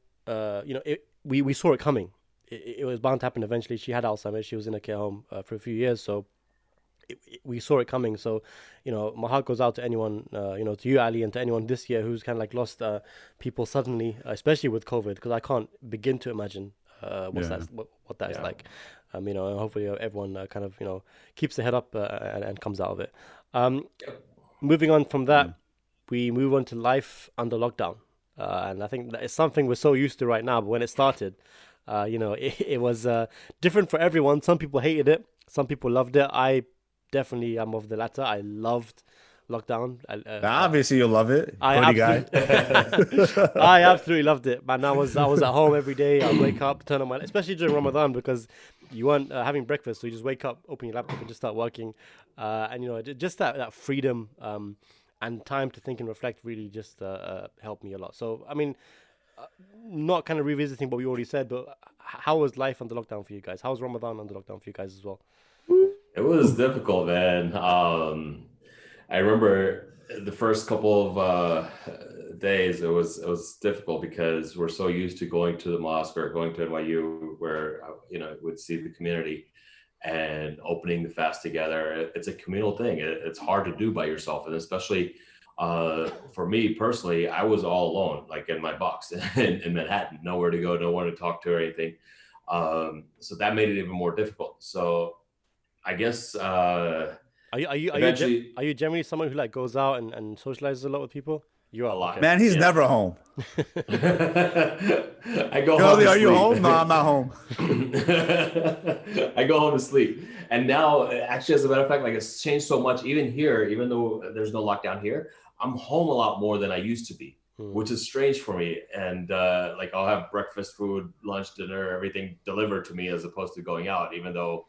we saw it coming. It was bound to happen eventually. She had Alzheimer's. She was in a care home for a few years. So we saw it coming. So, you know, my heart goes out to anyone, to you, Ali, and to anyone this year who's kind of like lost people suddenly, especially with COVID, because I can't begin to imagine what that is like. And hopefully everyone kind of, keeps their head up and comes out of it. Moving on from that, we move on to life under lockdown. And I think that it's something we're so used to right now, but when it started, it was different for everyone. Some people hated it. Some people loved it. I definitely am of the latter. I loved lockdown. Obviously, you'll love it. I Hoodie guy. I absolutely loved it, man. I was at home every day. I'd wake up, turn on my, especially during Ramadan, because you weren't having breakfast, so you just wake up, open your laptop, and just start working. And you know, just that freedom and time to think and reflect really just helped me a lot. So I mean, not kind of revisiting what we already said, but how was life under lockdown for you guys? How was Ramadan under lockdown for you guys as well? It was difficult, man. I remember the first couple of days. It was difficult because we're so used to going to the mosque or going to NYU, where would see the community and opening the fast together. It's a communal thing. It's hard to do by yourself, and especially for me personally, I was all alone, like in my box in Manhattan, nowhere to go, no one to talk to or anything. So that made it even more difficult. So I guess are you generally someone who like goes out and socializes a lot with people? You are a lot. Okay. Man, he's never home. I go Kelly, home. are you home? No, I'm not home. I go home to sleep. And now, actually, as a matter of fact, like it's changed so much. Even here, even though there's no lockdown here, I'm home a lot more than I used to be, which is strange for me. And like I'll have breakfast, food, lunch, dinner, everything delivered to me as opposed to going out, even though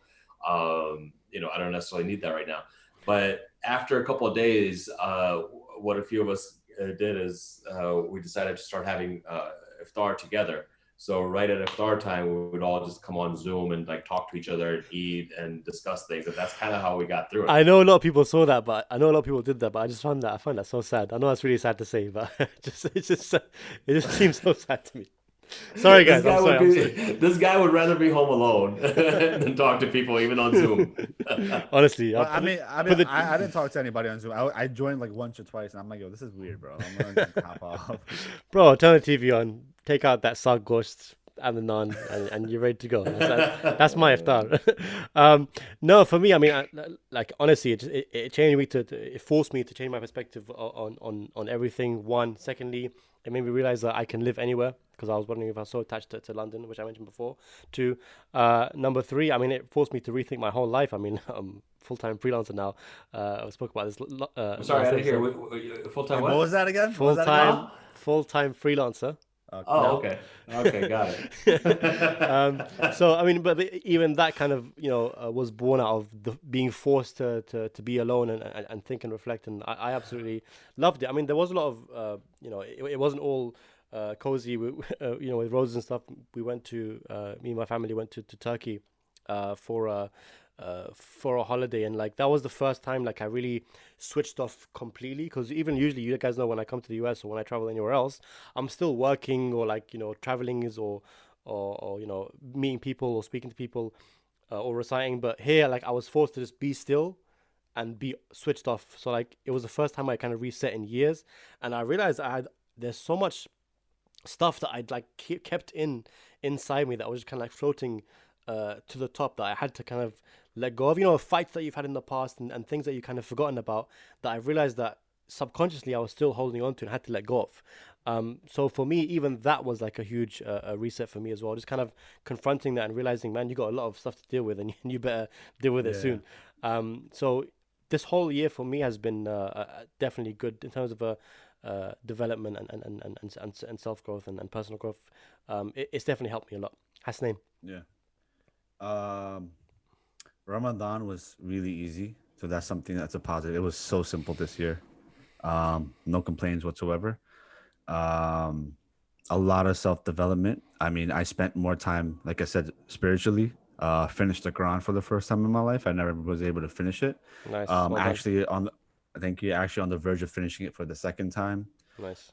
I don't necessarily need that right now. But after a couple of days, what a few of us did is we decided to start having iftar together. So right at iftar time, we would all just come on Zoom and like talk to each other and eat and discuss things. And that's kind of how we got through it. I know a lot of people saw that, but I know a lot of people did that, but I find that so sad. I know that's really sad to say, but it just seems so sad to me. Sorry, guys. I'm sorry. This guy would rather be home alone than talk to people, even on Zoom. Honestly, I didn't talk to anybody on Zoom. I joined like once or twice, and I'm like, yo, this is weird, bro. I'm gonna just hop off. Bro, turn the TV on, take out that sag ghost and the naan, and you're ready to go. That's my iftar. No, for me, I mean, like honestly, it changed me it forced me to change my perspective on everything. One, secondly, it made me realize that I can live anywhere, because I was wondering if I was so attached to London, which I mentioned before. Two, number three, I mean, it forced me to rethink my whole life. I mean, I'm full-time freelancer now. I spoke about this. I'm sorry, I didn't hear. Full-time what? What was that again? Full-time freelancer. Okay. Okay, got it. So I mean, but even that kind of was born out of being forced to be alone and think and reflect, and I absolutely loved it. I mean, there was a lot of it wasn't all cozy with roses and stuff. We went to me and my family went to Turkey for a holiday, and like that was the first time like I really switched off completely, because even usually you guys know when I come to the US or when I travel anywhere else, I'm still working or like traveling or meeting people or speaking to people or reciting. But here, like I was forced to just be still and be switched off. So like it was the first time I kind of reset in years, and I realized there's so much stuff that I'd like kept inside me that was just kind of like floating to the top, that I had to kind of let go of, fights that you've had in the past and things that you kind of forgotten about, that I realized that subconsciously I was still holding on to and had to let go of. So for me, even that was like a huge reset for me as well, just kind of confronting that and realizing, man, you got a lot of stuff to deal with, and you better deal with it soon. So this whole year for me has been definitely good in terms of development and self-growth and personal growth. It's definitely helped me a lot. Hasnain. Yeah. Ramadan was really easy, so that's a positive. It was so simple this year. No complaints whatsoever. A lot of self-development. I mean, I spent more time, like I said, spiritually. Finished the Quran for the first time in my life. I never was able to finish it. Nice. Actually on the verge of finishing it for the second time. Nice.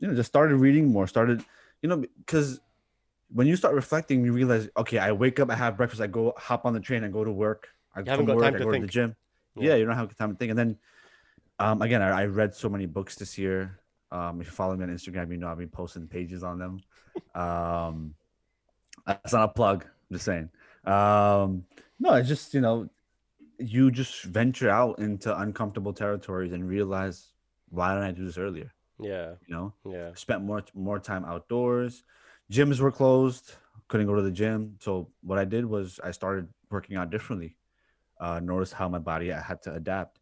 Just started reading more, because when you start reflecting, you realize, okay, I wake up, I have breakfast, I go hop on the train, I go to work. I go to the gym. Yeah, you don't have time to think. And then again, I read so many books this year. If you follow me on Instagram, I've been posting pages on them. That's not a plug, I'm just saying. No, it's just, you just venture out into uncomfortable territories and realize, why didn't I do this earlier? Yeah. Spent more time outdoors. Gyms were closed, couldn't go to the gym. So what I did was I started working out differently. Noticed how my body had to adapt.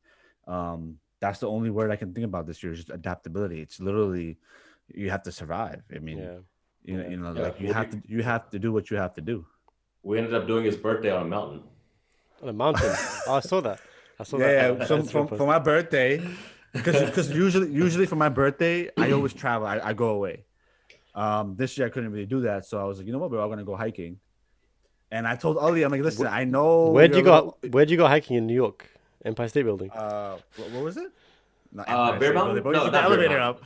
that's the only word I can think about this year is just adaptability. It's literally you have to survive. I mean, like you have to do what you have to do. We ended up doing his birthday on a mountain. On a mountain. Oh, I saw that. Yeah. So for my birthday, because usually for my birthday, I always travel. I go away. This year I couldn't really do that, so I was like, you know what, we're all gonna go hiking. And I told Ali, I'm like, listen, I know. Where'd you go hiking in New York? Empire State Building. What was it? Bear Mountain. No, the elevator up.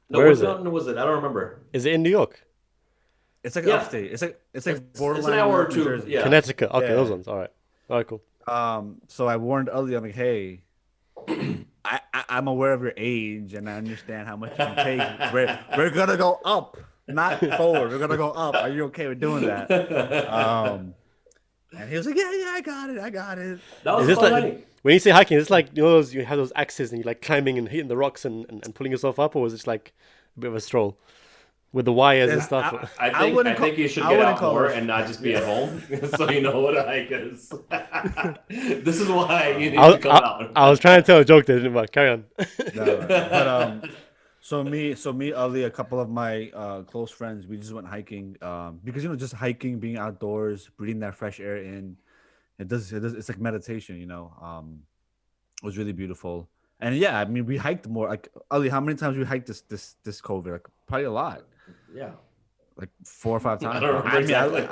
No, where is it? Mountain was it? I don't remember. Is it in New York? It's like upstate. It's borderline. It's an hour or two. Yeah. Connecticut. Okay, those ones. All right, cool. So I warned Ali, I'm like, hey, I'm aware of your age and I understand how much you can take. We're gonna go up, not forward. We're gonna go up. Are you okay with doing that? And he was like, yeah, I got it. That was fun. Like, when you say hiking, it's like you have those axes and you're like climbing and hitting the rocks and pulling yourself up, or was it like a bit of a stroll with the wires and stuff? I think you should get out more and not just be at home, so you know what a hike is. This is why you need to come out. I was trying to tell a joke that didn't work. Carry on. But so me, Ali, a couple of my close friends, we just went hiking because just hiking, being outdoors, breathing that fresh air in, it's like meditation, it was really beautiful. And yeah, I mean, we hiked more. Like Ali, how many times we hiked this COVID? Like, probably a lot. Yeah, like 4 or 5 times. I don't remember exactly.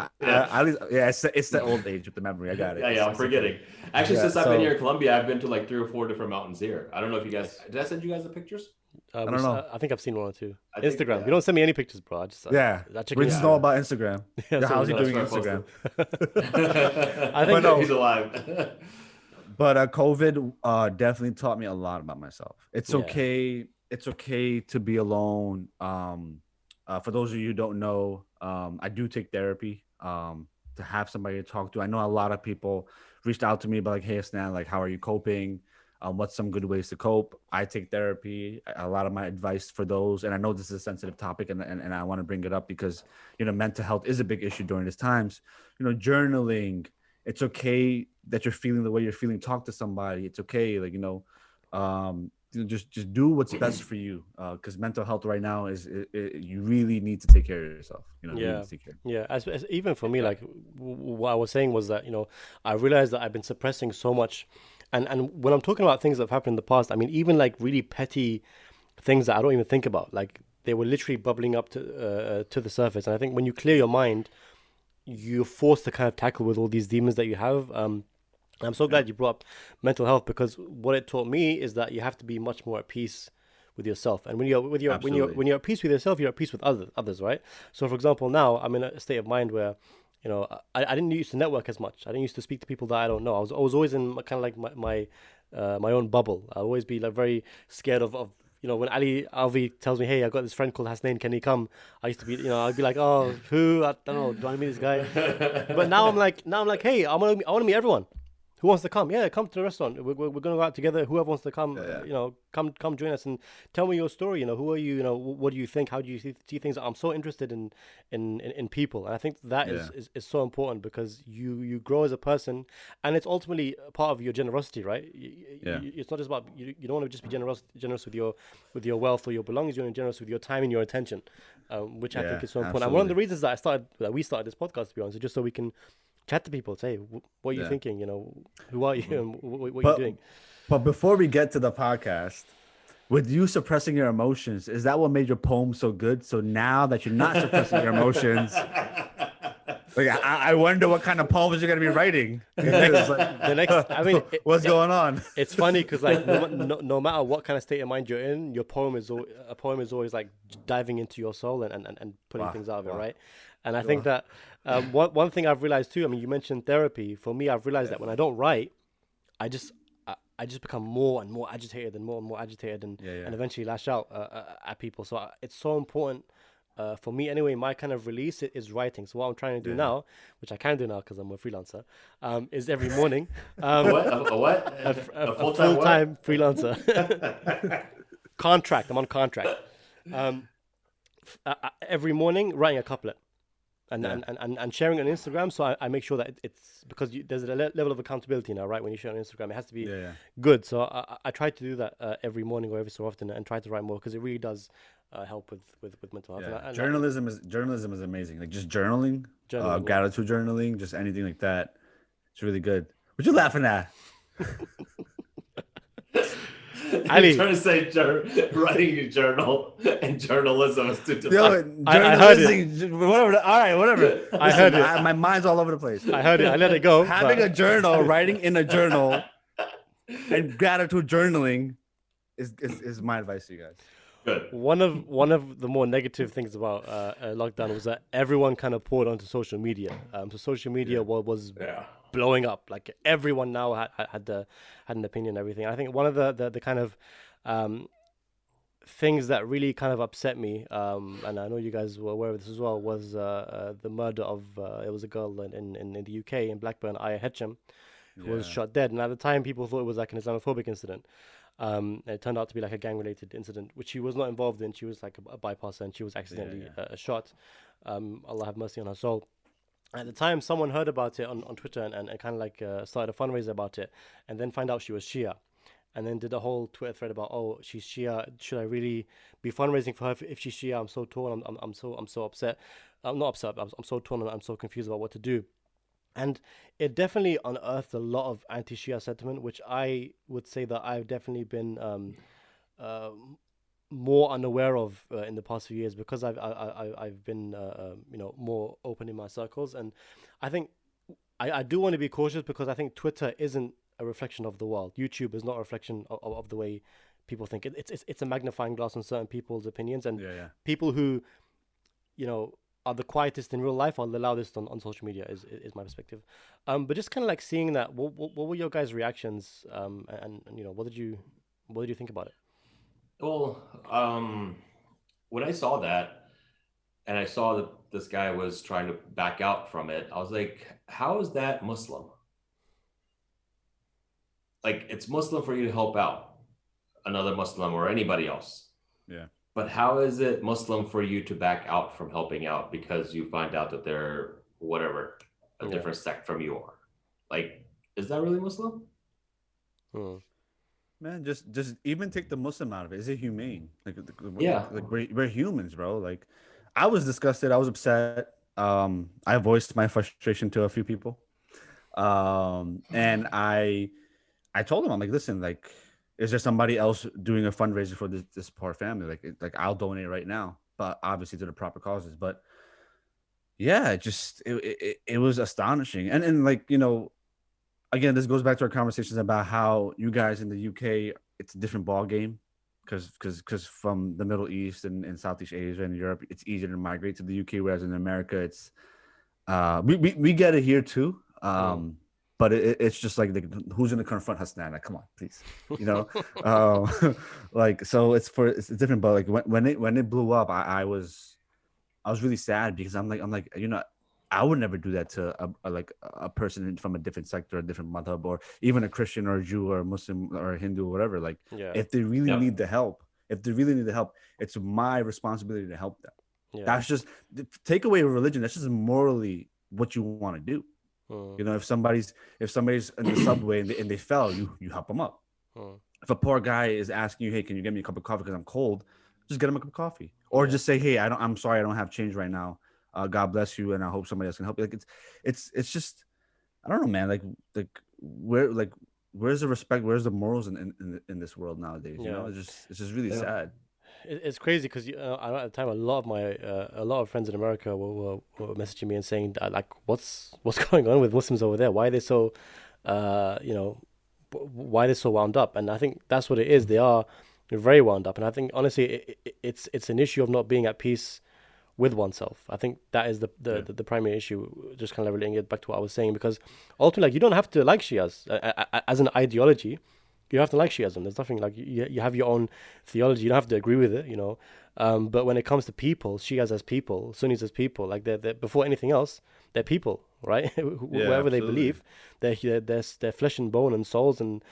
It's the old age with the memory. I got it. Yeah, I'm forgetting. Actually, since I've been here in Colombia, I've been to like 3 or 4 different mountains here. I don't know if you guys did. I send you guys the pictures? I don't know. I think I've seen 1 or 2. Instagram. You don't send me any pictures, bro. We just know about Instagram. How's he doing Instagram? I think he's alive. But COVID definitely taught me a lot about myself. It's okay. It's okay to be alone. For those of you who don't know, I do take therapy to have somebody to talk to. I know a lot of people reached out to me about like, hey, Hasnain, like, how are you coping? What's some good ways to cope? I take therapy. A lot of my advice for those, and I know this is a sensitive topic, and I want to bring it up because mental health is a big issue during these times. Journaling. It's okay that you're feeling the way you're feeling. Talk to somebody. It's okay, like just do what's best for you. Because mental health right now is you really need to take care of yourself. As even for me, like what I was saying was that I realized that I've been suppressing so much. And when I'm talking about things that have happened in the past, I mean, even like really petty things that I don't even think about, like they were literally bubbling up to the surface. And I think when you clear your mind, you're forced to kind of tackle with all these demons that you have. I'm so glad you brought up mental health, because what it taught me is that you have to be much more at peace with yourself. And when you're at peace with yourself, you're at peace with others, right? So, for example, now I'm in a state of mind where I didn't used to network as much. I didn't used to speak to people that I don't know. I was always in kind of like my own bubble. I'd always be like very scared of when Alvi tells me, hey, I got this friend called Hasnain, can he come? I used to be, I'd be like, oh, who? I don't know. Do I meet this guy? But now I'm like, hey, I want to meet everyone. Who wants to come? Yeah, come to the restaurant. We're going to go out together. Whoever wants to come, come join us and tell me your story. Who are you? What do you think? How do you see things? I'm so interested in people, and I think that is so important, because you grow as a person, and it's ultimately a part of your generosity, right? It's not just about you don't want to just be generous with your wealth or your belongings. You're generous with your time and your attention, which I think is so important. And one of the reasons that we started this podcast, to be honest, is just so we can chat to people, say, what are you thinking? Who are you and what are you doing? But before we get to the podcast, with you suppressing your emotions, is that what made your poem so good? So now that you're not suppressing your emotions, like I wonder what kind of poems you're gonna be writing. The next, I mean, what's going on? It's funny because like no matter what kind of state of mind you're in, your poem is always like diving into your soul and putting things out of it, right? And I think that one thing I've realized too, I mean, you mentioned therapy. For me, I've realized that when I don't write, I just become more and more agitated and more agitated and eventually lash out at people. So it's so important for me anyway. My kind of release is writing. So what I'm trying to do now, which I can do now because I'm a freelancer, is every morning. A full-time freelancer. Contract. I'm on contract. Every morning writing a couplet. and sharing on Instagram. So I make sure that it's because there's a level of accountability now, right? When you share on Instagram, it has to be good. So I try to do that every morning or every so often, and try to write more, because it really does help with mental health. Yeah. Journalism is amazing. Like just journaling, gratitude journaling, just anything like that. It's really good. What you laughing at? Ali, trying to say writing a journal and journalism is too different. I heard it. Whatever. All right, whatever. I heard it. My mind's all over the place. I heard it. I let it go. Having a journal, writing in a journal, and gratitude journaling is my advice to you guys. Good. One of the more negative things about lockdown was that everyone kind of poured onto social media. So social media was blowing up. Like everyone now had an opinion and everything. I think one of the kind of things that really kind of upset me, and I know you guys were aware of this as well, was the murder of it was a girl in the UK in Blackburn, Hachem, who was shot dead. And at the time, people thought it was like an Islamophobic incident. It turned out to be like a gang-related incident, which she was not involved in. She was like a bypasser, and she was accidentally shot. Allah have mercy on her soul. At the time, someone heard about it on Twitter and kind of like started a fundraiser about it, and then find out she was Shia, and then did a whole Twitter thread about, oh, she's Shia. Should I really be fundraising for her if she's Shia? I'm so torn. I'm so upset. I'm not upset. I'm so torn. And I'm so confused about what to do. And it definitely unearthed a lot of anti-Shia sentiment, which I would say that I've definitely been more unaware of in the past few years, because I've been more open in my circles. And I think I do want to be cautious, because I think Twitter isn't a reflection of the world. YouTube is not a reflection of the way people think. It's a magnifying glass on certain people's opinions, and people who are the quietest in real life are the loudest on social media is my perspective. But just kind of like seeing that, what were your guys' reactions? And what did you think about it? Well, when I saw that, and I saw that this guy was trying to back out from it, I was like, how is that Muslim? Like, it's Muslim for you to help out another Muslim or anybody else. Yeah. But how is it Muslim for you to back out from helping out because you find out that they're whatever, a different sect from you are? Like, is that really Muslim? Man, just even take the Muslim out of it. Is it humane? Like we're humans, bro. Like, I was disgusted. I was upset. I voiced my frustration to a few people. And I told them, I'm like, listen, like, is there somebody else doing a fundraiser for this poor family? Like I'll donate right now, but obviously to the proper causes. But yeah, it was astonishing. And like, again, this goes back to our conversations about how you guys in the UK, it's a different ball game, because from the Middle East and Southeast Asia and Europe, it's easier to migrate to the UK, whereas in America, it's we get it here too. But it's just like, who's going to confront Hasnain? Like, come on, please, like, so it's different. But like when it blew up, I was really sad, because I'm like, I would never do that to a person from a different sector, a different madhab, or even a Christian or a Jew or a Muslim or a Hindu or whatever. Like, if they really need the help, it's my responsibility to help them. Yeah. That's just, take away religion. That's just morally what you want to do. If somebody's in the subway and they fell, you help them up. If a poor guy is asking you, hey, can you get me a cup of coffee because I'm cold, just get him a cup of coffee, or just say, hey, I'm sorry, I don't have change right now. God bless you, and I hope somebody else can help you. Like, it's just, I don't know, man. Like where's the respect? Where's the morals in this world nowadays? It's just really sad. It's crazy, because at the time, a lot of friends in America were messaging me and saying, like, what's going on with Muslims over there? Why are they so, why are they so wound up? And I think that's what it is. They are very wound up, and I think honestly, it's an issue of not being at peace with oneself. I think that is the primary issue. Just kind of relating it back to what I was saying, because ultimately, like, you don't have to like Shias as an ideology. You don't have to like Shiism. There's nothing like, you have your own theology. You don't have to agree with it, But when it comes to people, Shias as people, Sunnis as people, like they're before anything else, they're people, right? Whoever they believe, they're flesh and bone and souls, and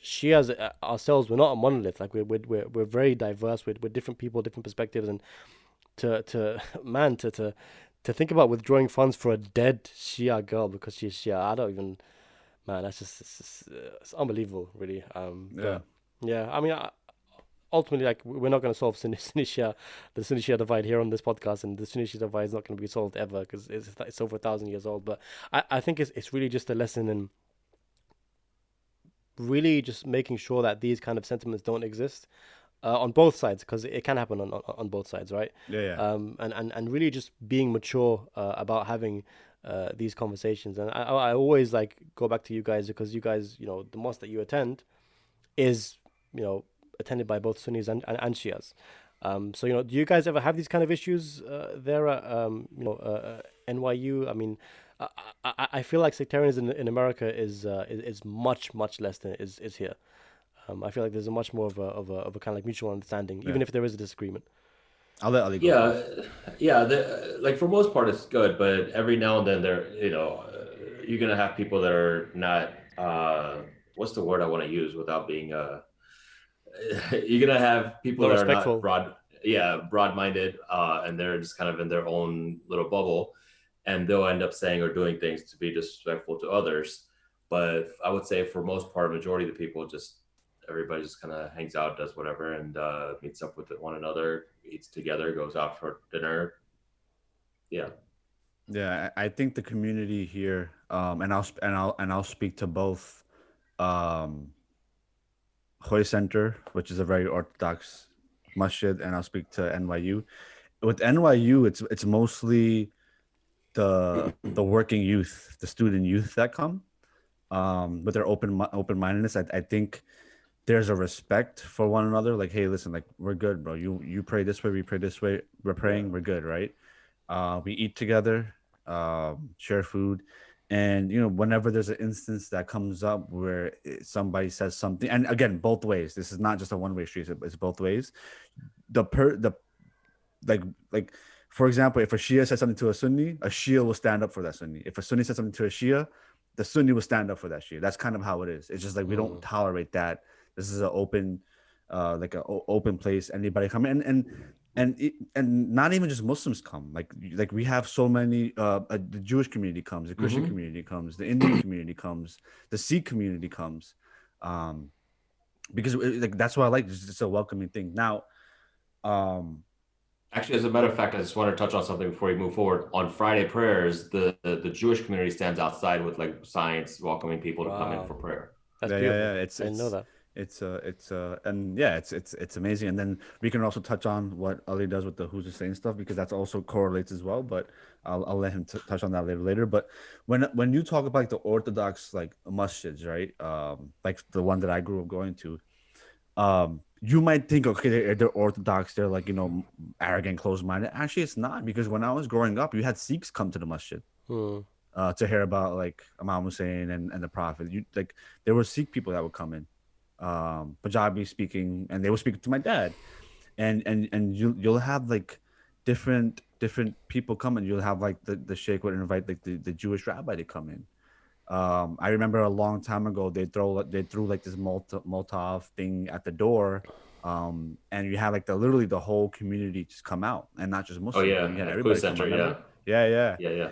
Shias ourselves, we're not a monolith. Like we're very diverse. We're different people, different perspectives, and to to think about withdrawing funds for a dead Shia girl because she's Shia, I don't even, man, that's just it's unbelievable, really. But yeah, I mean, ultimately, like, we're not going to solve Sunni Shia, the Sunni Shia divide here on this podcast, and the Sunni Shia divide is not going to be solved ever because it's over 1,000 years old. But I think it's really just a lesson in really just making sure that these kind of sentiments don't exist on both sides, because it can happen on both sides, right? And really just being mature about having these conversations. And I always like go back to you guys, because you guys, the mosque that you attend is, attended by both Sunnis and Shias. So, do you guys ever have these kind of issues there at, NYU? I mean, I feel like sectarianism in America is much, much less than it is here. I feel like there's a much more of a kind of like mutual understanding, even if there is a disagreement. I'll let Ali go. Yeah. Like, for most part, it's good, but every now and then you're gonna have people that are not. What's the word I want to use without being? You're gonna have people that are not broad-minded, and they're just kind of in their own little bubble, and they'll end up saying or doing things to be disrespectful to others. But I would say for most part, majority of the people, everybody just kind of hangs out, does whatever, and meets up with one another, eats together, goes out for dinner. Yeah, I think the community here, and I'll speak to both Hoy Center, which is a very orthodox masjid, and I'll speak to NYU. With NYU, it's mostly the working youth, the student youth that come, with their open-mindedness. I think there's a respect for one another. Like, hey, listen, like, we're good, bro. You pray this way, we pray this way. We're praying, we're good, right? We eat together, share food. And, whenever there's an instance that comes up where somebody says something, and again, both ways, this is not just a one-way street, it's both ways. Like, for example, if a Shia says something to a Shia will stand up for that Sunni. If a Sunni says something to a Shia, the Sunni will stand up for that Shia. That's kind of how it is. It's just like, we don't tolerate that. This is an open, open place. Anybody come in, and not even just Muslims come. Like we have so many. The Jewish community comes, the Christian community comes, the Indian community comes, the Sikh community comes, because that's what I like. It's just a welcoming thing. Now, actually, as a matter of fact, I just want to touch on something before we move forward. On Friday prayers, the Jewish community stands outside with like signs welcoming people to come in for prayer. That's beautiful. Yeah. I didn't know that. It's amazing. And then we can also touch on what Ali does with the Who's the Saint stuff, because that's also correlates as well. But I'll let him touch on that later. But when you talk about like the Orthodox like masjids, right? Like the one that I grew up going to, you might think, okay, they're Orthodox, they're like, arrogant, closed-minded. Actually, it's not, because when I was growing up, you had Sikhs come to the masjid to hear about like Imam Hussein and the Prophet. There were Sikh people that would come in, Punjabi speaking, and they would speak to my dad, and you'll have like different people come, and you'll have like the sheikh would invite like the Jewish rabbi to come in. I remember a long time ago they threw like this Molotov thing at the door, and you had like literally the whole community just come out, and not just Muslims. You had everybody center, come out. Yeah.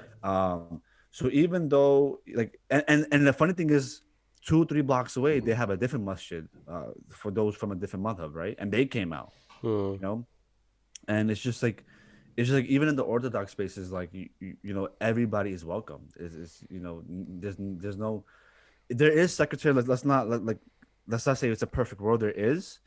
So even though like, and the funny thing is, 2-3 blocks away they have a different masjid for those from a different madhab, right? And they came out, and it's just like even in the Orthodox spaces, like everybody is welcome. There is secretary. Let's not say it's a perfect world. There is,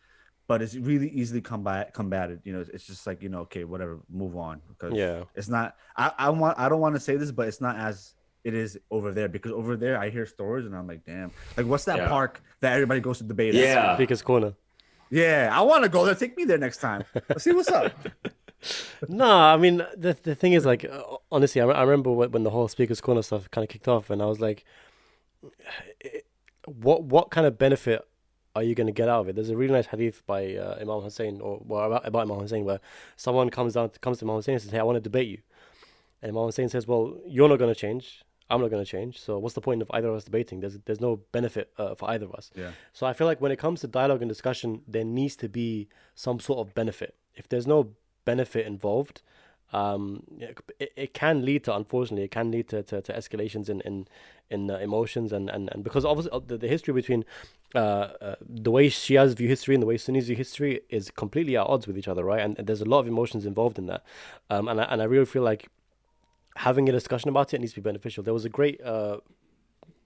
but it's really easily combated. It's just like, okay, whatever, move on, because it's not. I don't want to say this, but it's not as it is over there, because over there I hear stories and I'm like, damn, like what's that park that everybody goes to debate? Yeah, Speaker's Corner. Yeah, I want to go there. Take me there next time. Let's see what's up. No, I mean the thing is, like, honestly, I remember when the whole Speaker's Corner stuff kind of kicked off, and I was like, what kind of benefit are you going to get out of it? There's a really nice hadith by Imam Hussein, about Imam Hussein, where someone comes to Imam Hussein and says, hey, I want to debate you. And Imam Hussein says, well, you're not going to change, I'm not going to change, so what's the point of either of us debating? There's no benefit for either of us. So I feel like when it comes to dialogue and discussion, there needs to be some sort of benefit. If there's no benefit involved, it can lead to, unfortunately, it can lead to escalations in emotions, and because obviously the history between the way Shias view history and the way Sunnis view history is completely at odds with each other, right? And there's a lot of emotions involved in that, and I really feel like having a discussion about it needs to be beneficial. There was a great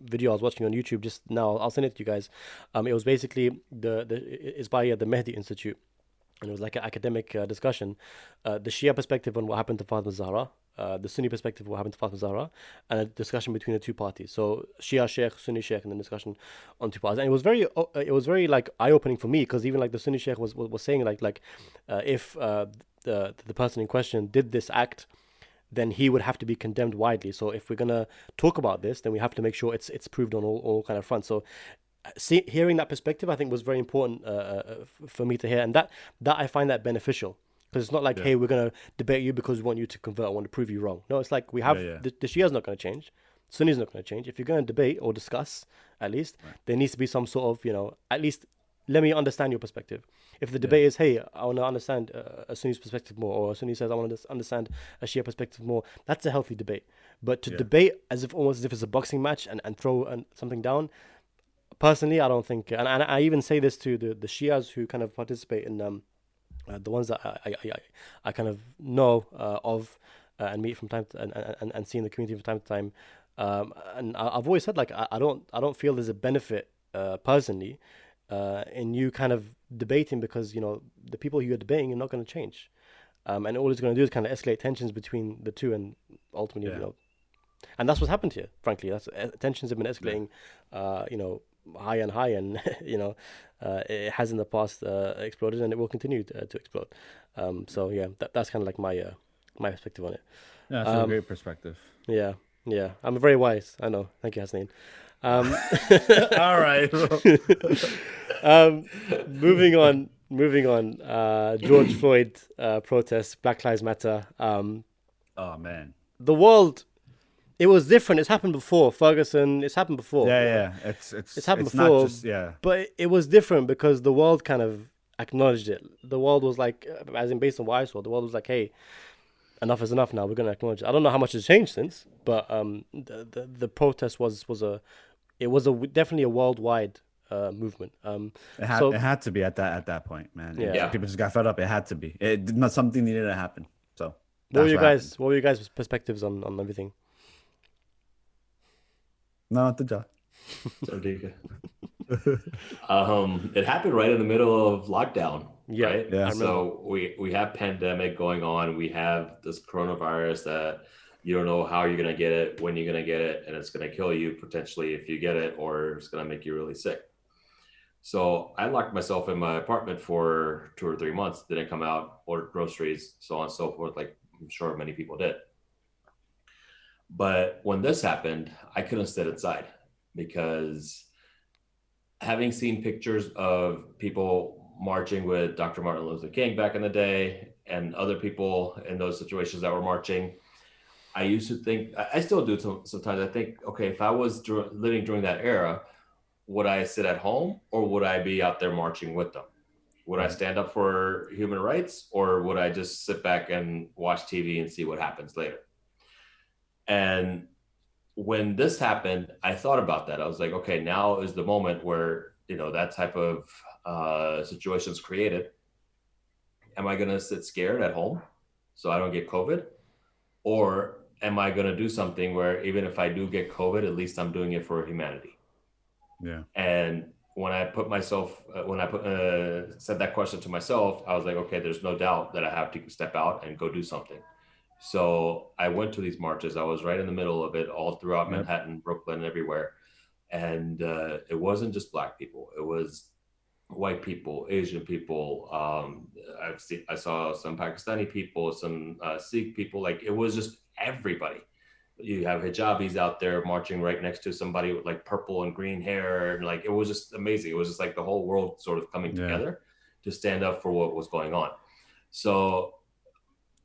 video I was watching on YouTube just now. I'll send it to you guys. It was basically it's by the Mehdi Institute, and it was like an academic discussion, the Shia perspective on what happened to Fatima Zahra, the Sunni perspective of what happened to Fatima Zahra, and a discussion between the two parties. So Shia Sheikh, Sunni Sheikh, and then discussion on two parties. And it was very like eye opening for me, because even like the Sunni Sheikh was saying like if the person in question did this act, then he would have to be condemned widely. So if we're gonna talk about this, then we have to make sure it's proved on all kind of fronts. So hearing that perspective, I think, was very important for me to hear, and that I find that beneficial, because it's not like, hey, we're gonna debate you because we want you to convert, I want to prove you wrong. No, it's like we have the Shia's not going to change, Sunni's not going to change. If you're going to debate or discuss, at least there needs to be some sort of, at least let me understand your perspective. If the debate is, hey, I want to understand a Sunni's perspective more, or a Sunni says, I want to understand a Shia perspective more, that's a healthy debate. But to debate almost as if it's a boxing match and throw something down, personally, I don't think, and I even say this to the Shias who kind of participate in the ones that I kind of know of and meet from time to, and see in the community from time to time, and I've always said, like, I don't feel there's a benefit personally in you kind of debating, because the people who you're debating are not going to change, and all it's going to do is kind of escalate tensions between the two, and ultimately and that's what's happened here. Frankly, that's tensions have been escalating high and high, and it has in the past exploded, and it will continue to explode. So yeah, that's kind of like my perspective on it. Yeah, that's a great perspective. Yeah, I'm very wise, I know. Thank you, Hasnain. All right. Moving on. George Floyd protests, Black Lives Matter. Oh man, the world. It was different. It's happened before, Ferguson. It's happened before. Yeah. It's happened before. Not just, but it was different because the world kind of acknowledged it. The world was like, as in based on what I saw, the world was like, hey, enough is enough now. We're going to acknowledge it. I don't know how much has changed since, but the protest was definitely a worldwide movement. It had to be at that point, man. Yeah. People just got fed up. It had to be. Something needed to happen. So what were you guys' perspectives on everything? No, the job. It happened right in the middle of lockdown. Yeah. Right? Yeah. So we have pandemic going on. We have this coronavirus that you don't know how you're gonna get it, when you're gonna get it, and it's gonna kill you potentially if you get it, or it's gonna make you really sick. So I locked myself in my apartment for 2 or 3 months. Didn't come out, ordered groceries, so on and so forth. Like I'm sure many people did. But when this happened, I couldn't sit inside, because having seen pictures of people marching with Dr. Martin Luther King back in the day, and other people in those situations that were marching, I used to think, I still do sometimes, I think, okay, if I was living during that era, would I sit at home, or would I be out there marching with them? Would I stand up for human rights, or would I just sit back and watch TV and see what happens later? And when this happened, I thought about that. I was like, okay, now is the moment where, that type of situation is created. Am I going to sit scared at home so I don't get COVID? Or am I going to do something where even if I do get COVID, at least I'm doing it for humanity? Yeah. And when I said that question to myself, I was like, okay, there's no doubt that I have to step out and go do something. So I went to these marches. I was right in the middle of it, all throughout Manhattan, Brooklyn, everywhere. And it wasn't just Black people. It was white people, Asian people. I saw some Pakistani people, some Sikh people. Like, it was just everybody. You have hijabis out there marching right next to somebody with like purple and green hair. And like, it was just amazing. It was just like the whole world sort of coming together to stand up for what was going on. So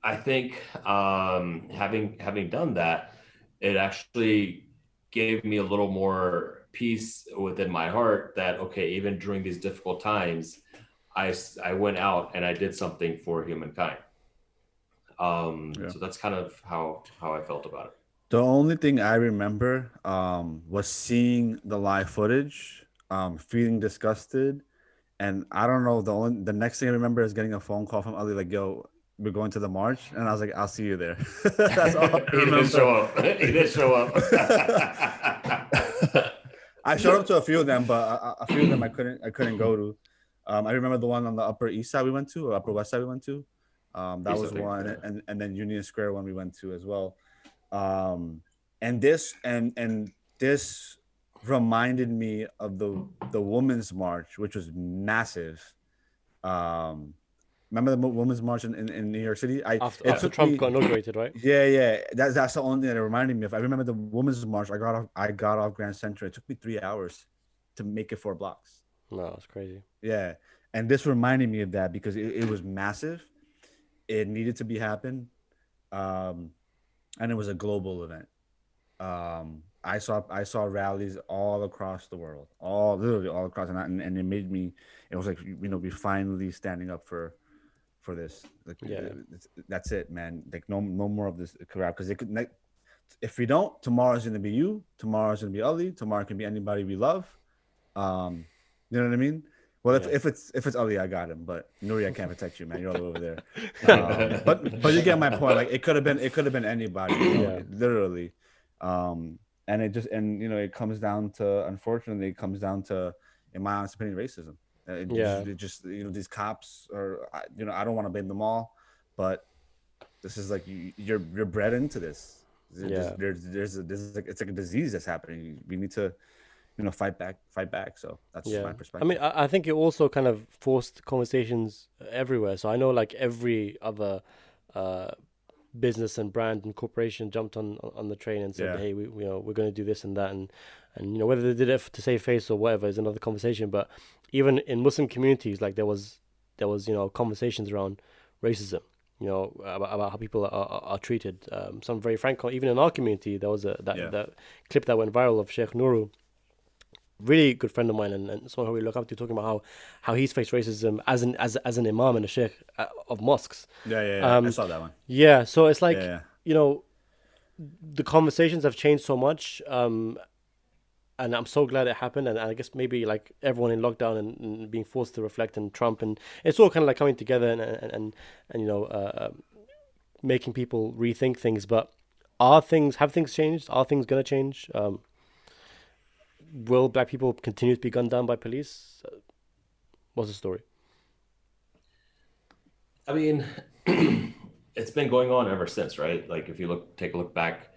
I think having done that, it actually gave me a little more peace within my heart that, okay, even during these difficult times, I went out and I did something for humankind. So that's kind of how I felt about it. The only thing I remember was seeing the live footage, feeling disgusted, and I don't know. The next thing I remember is getting a phone call from Ali like, "Yo, we're going to the march," and I was like, "I'll see you there." That's all I He didn't remember. show up. He didn't show up. I showed up to a few of them, but a few of them I couldn't go to. I remember the one on the Upper East Side we went to, or Upper West Side we went to. That East, was I think, one, yeah. and then Union Square one we went to as well. And this reminded me of the Women's March, which was massive. Remember the Women's March in New York City? After Trump got inaugurated, right? Yeah. That's the only thing that it reminded me of. I remember the Women's March. I got off Grand Central. It took me 3 hours to make it 4 blocks. No, it's crazy. Yeah, and this reminded me of that because it was massive. It needed to be happen, and it was a global event. I saw rallies all across the world, literally all across, and it made me. It was like we finally standing up for this. Like, that's it, man. Like no more of this crap because it could. If we don't, tomorrow's gonna be you. Tomorrow's gonna be Ali. Tomorrow can be anybody we love. You know what I mean? Well, if it's Ali, I got him. But Nouri, I can't protect you, man. You're all over there. But you get my point. Like it could have been anybody, literally. And it comes down to, unfortunately, in my honest opinion, racism. It just these cops are, I don't want to blame them all, but this is like you're bred into this. It's like a disease that's happening. We need to fight back. So that's my perspective. I mean, I think it also kind of forced conversations everywhere. So I know like every other business and brand and corporation jumped on the train and said, hey, we're going to do this and that, and whether they did it to save face or whatever is another conversation. But even in Muslim communities, like there was conversations around racism, about how people are treated. Some very frank. Even in our community, there was that clip that went viral of Sheikh Nouri, really good friend of mine and someone who we look up to, talking about how he's faced racism as an imam and a sheikh of mosques. I saw that one. Yeah, so it's like the conversations have changed so much, and I'm so glad it happened. And I guess maybe like everyone in lockdown and being forced to reflect, and Trump, and it's all kind of like coming together and making people rethink things. But have things changed? Are things gonna change? Will black people continue to be gunned down by police? What's the story? I mean, it's been going on ever since, right? Like if you take a look back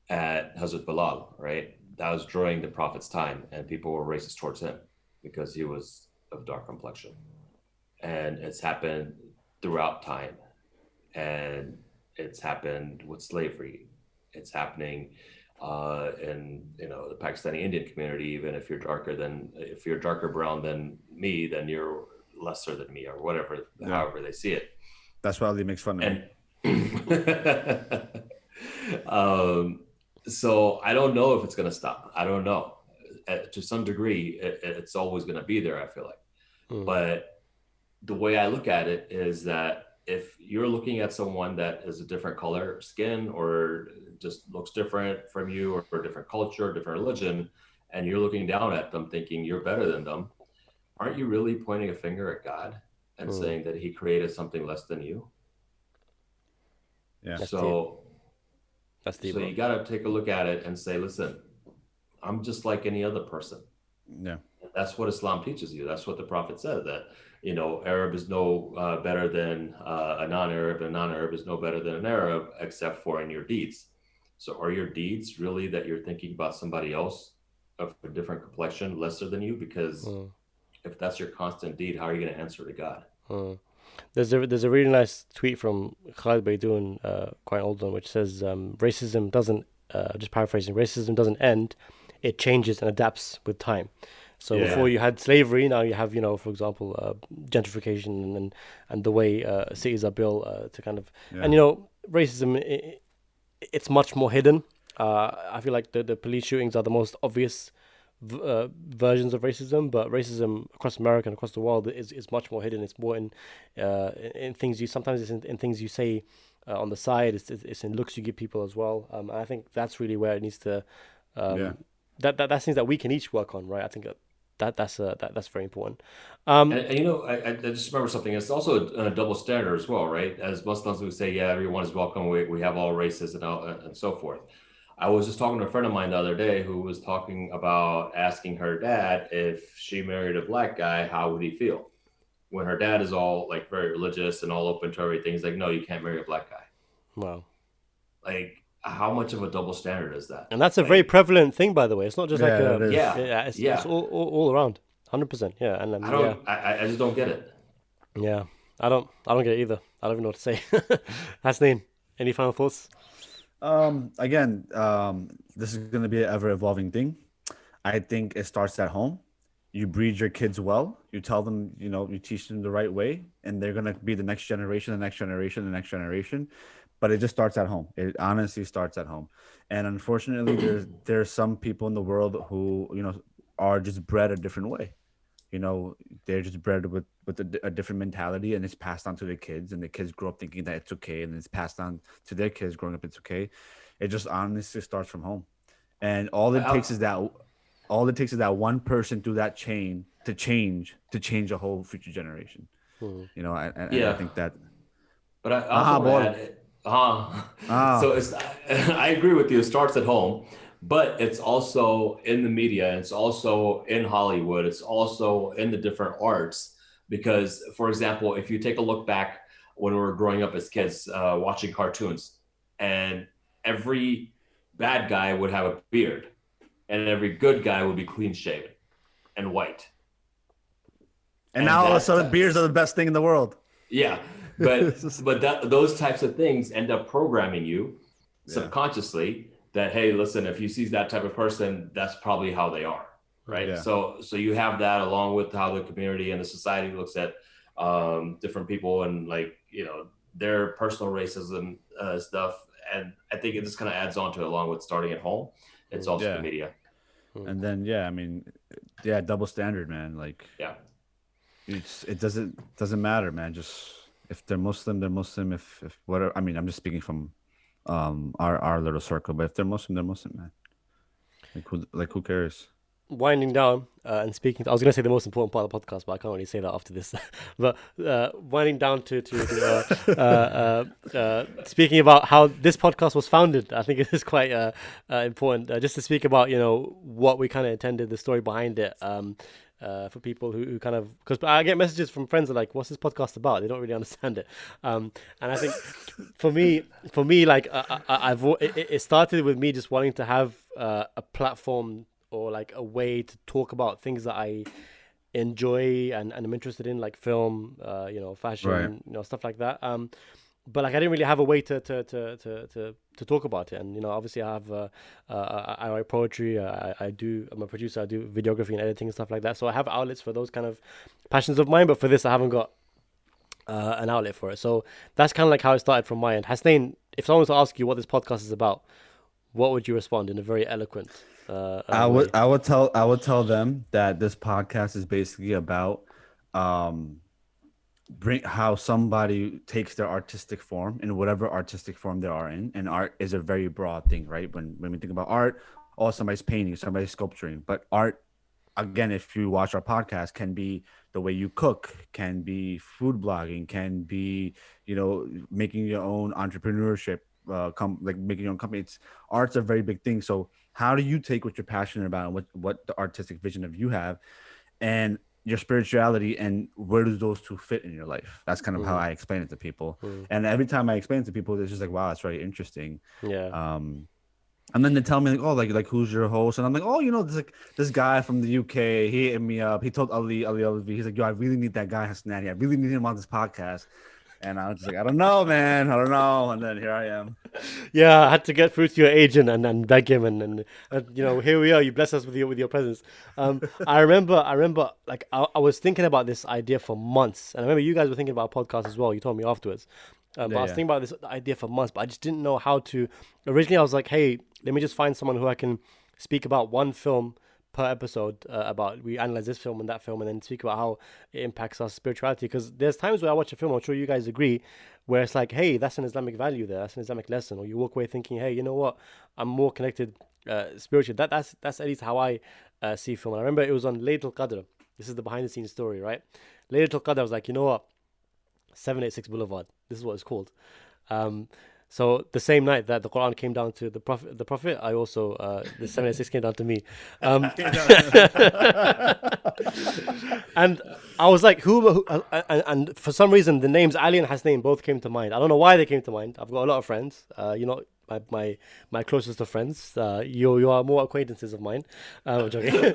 at Hazrat Bilal, right? That was during the Prophet's time, and people were racist towards him because he was of dark complexion. And it's happened throughout time, and it's happened with slavery. It's happening in the Pakistani Indian community. Even if you're darker brown than me, then you're lesser than me, or whatever, however they see it. That's why Ali makes fun of me. So I don't know if it's going to stop. I don't know. To some degree, it's always going to be there, I feel like. But the way I look at it is that if you're looking at someone that is a different color skin, or just looks different from you, or a different culture, different religion, and you're looking down at them thinking you're better than them, aren't you really pointing a finger at God and saying that he created something less than you? Yeah. That's deep. So you got to take a look at it and say, listen, I'm just like any other person. Yeah. And that's what Islam teaches you. That's what the Prophet said, that, Arab is no better than a non-Arab, and non-Arab is no better than an Arab, except for in your deeds. So are your deeds really that you're thinking about somebody else of a different complexion, lesser than you? Because if that's your constant deed, how are you going to answer to God? There's a really nice tweet from Khalid Baidoun, quite an old one, which says racism doesn't, just paraphrasing, racism doesn't end, it changes and adapts with time. So before you had slavery, now you have, for example, gentrification and the way cities are built to kind of, and racism, it's much more hidden. I feel like the police shootings are the most obvious versions of racism, but racism across America and across the world is much more hidden. It's more in things you sometimes it's in things you say on the side. It's in looks you give people as well. And I think that's really where it needs to. That's things that we can each work on, right? I think that's very important. I just remember something. It's also a double standard as well, right? As Muslims, we say, yeah, everyone is welcome. We have all races and so forth. I was just talking to a friend of mine the other day who was talking about asking her dad if she married a black guy, how would he feel? When her dad is all like very religious and all open to everything, he's like, no, you can't marry a black guy. Wow. Like, how much of a double standard is that? And that's a very prevalent thing, by the way. It's not just it's all around, 100%. Yeah, and I just don't get it. Yeah, I don't get it either. I don't even know what to say. Hasnain, any final thoughts? Again, this is going to be an ever evolving thing. I think it starts at home. You breed your kids well. You tell them, you teach them the right way, and they're going to be the next generation, the next generation, the next generation. But it just starts at home. It honestly starts at home. And unfortunately, there's some people in the world who, are just bred a different way. They're just bred with a different mentality, and it's passed on to their kids, and the kids grow up thinking that it's okay, and it's passed on to their kids growing up it's okay. It just honestly starts from home. And all it takes is that one person through that chain to change a whole future generation. I think that. But I also so I agree with you. It starts at home, but it's also in the media. It's also in Hollywood. It's also in the different arts. Because, for example, if you take a look back when we were growing up as kids, watching cartoons, and every bad guy would have a beard, and every good guy would be clean shaven and white. And now all of a sudden, beards are the best thing in the world. Yeah. But those types of things end up programming you subconsciously that, hey, listen, if you see that type of person, that's probably how they are, right? Yeah. So you have that along with how the community and the society looks at different people and their personal racism stuff. And I think it just kind of adds on to it along with starting at home. It's also the media. And then, double standard, man. It doesn't matter, man. Just if they're Muslim, they're Muslim. If whatever, I mean, I'm just speaking from our little circle. But if they're Muslim, man. Who cares? Winding down and speaking, I was going to say the most important part of the podcast, but I can't really say that after this. But winding down to speaking about how this podcast was founded, I think it is quite important just to speak about what we kind of intended, the story behind it. For people who kind of, because I get messages from friends that are like, what's this podcast about? They don't really understand it. And I think for me, it started with me just wanting to have a platform or like a way to talk about things that I enjoy and I'm interested in, like film, fashion, right. Stuff like that. But I didn't really have a way to talk about it. And obviously I have I write poetry. I'm a producer. I do videography and editing and stuff like that. So I have outlets for those kind of passions of mine. But for this, I haven't got an outlet for it. So that's kind of like how it started from my end. Hasnain, if someone was to ask you what this podcast is about, what would you respond in a very eloquent? I would tell them that this podcast is basically about how somebody takes their artistic form in whatever artistic form they are in, and art is a very broad thing, right? When we think about art, somebody's painting, somebody's sculpturing, but art, again, if you watch our podcast, can be the way you cook, can be food blogging, can be making your own entrepreneurship, making your own company. Art's a very big thing. So how do you take what you're passionate about and what the artistic vision of you have, and your spirituality, and where do those two fit in your life? That's kind of how I explain it to people. And every time I explain it to people, it's just like, wow, that's very interesting. Yeah. And then they tell me like who's your host? And I'm like, this guy from the UK, he hit me up. He told Ali, he's like, yo, I really need that guy Hasnain. I really need him on this podcast. And I was just like, I don't know, man. I don't know. And then here I am. Yeah, I had to get through to your agent and beg him. And here we are. You bless us with your presence. I remember like I was thinking about this idea for months. And I remember you guys were thinking about a podcast as well. You told me afterwards. But I was thinking about this idea for months, but I just didn't know how to. Originally, I was like, hey, let me just find someone who I can speak about one film per episode about we analyze this film and that film, and then speak about how it impacts our spirituality. Because there's times where I watch a film, I'm sure you guys agree, where it's like, hey, that's an Islamic value there, that's an Islamic lesson, or you walk away thinking, hey, you know what, I'm more connected spiritually. That's at least how I see film. And I remember it was on Laylatul Qadr. This is the behind the scenes story, right? Laylatul Qadr, I was like, you know what, 786 Boulevard, this is what it's called. So the same night that the Quran came down to the Prophet, I also the 786 came down to me, and I was like, who and for some reason the names Ali and Hasnain both came to mind. I don't know why they came to mind. I've got a lot of friends, my closest of friends. You are more acquaintances of mine. I'm joking.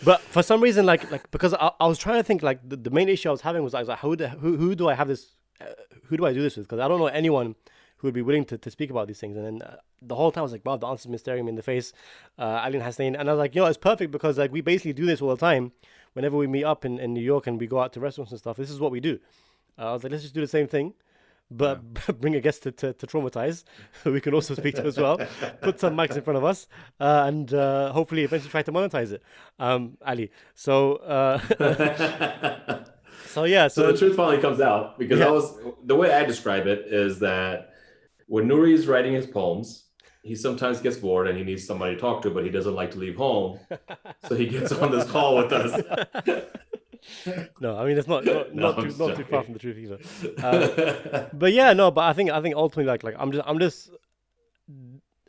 But for some reason, like because I was trying to think, like the main issue I was having was I was like, who do I have this? Who do I do this with? Because I don't know anyone who would be willing to speak about these things. And then the whole time I was like, wow, the answer's been staring me in the face, Ali and Hasnain. And I was like, it's perfect because like we basically do this all the time. Whenever we meet up in New York and we go out to restaurants and stuff, this is what we do. I was like, let's just do the same thing, but bring a guest to traumatize, who we can also speak to as well. Put some mics in front of us, and hopefully eventually try to monetize it. Ali. So... So the truth finally comes out, because the way I describe it is that when Nouri is writing his poems, he sometimes gets bored and he needs somebody to talk to, but he doesn't like to leave home, so he gets on this call with us. No, I mean it's not too far from the truth either. But I think ultimately like I'm just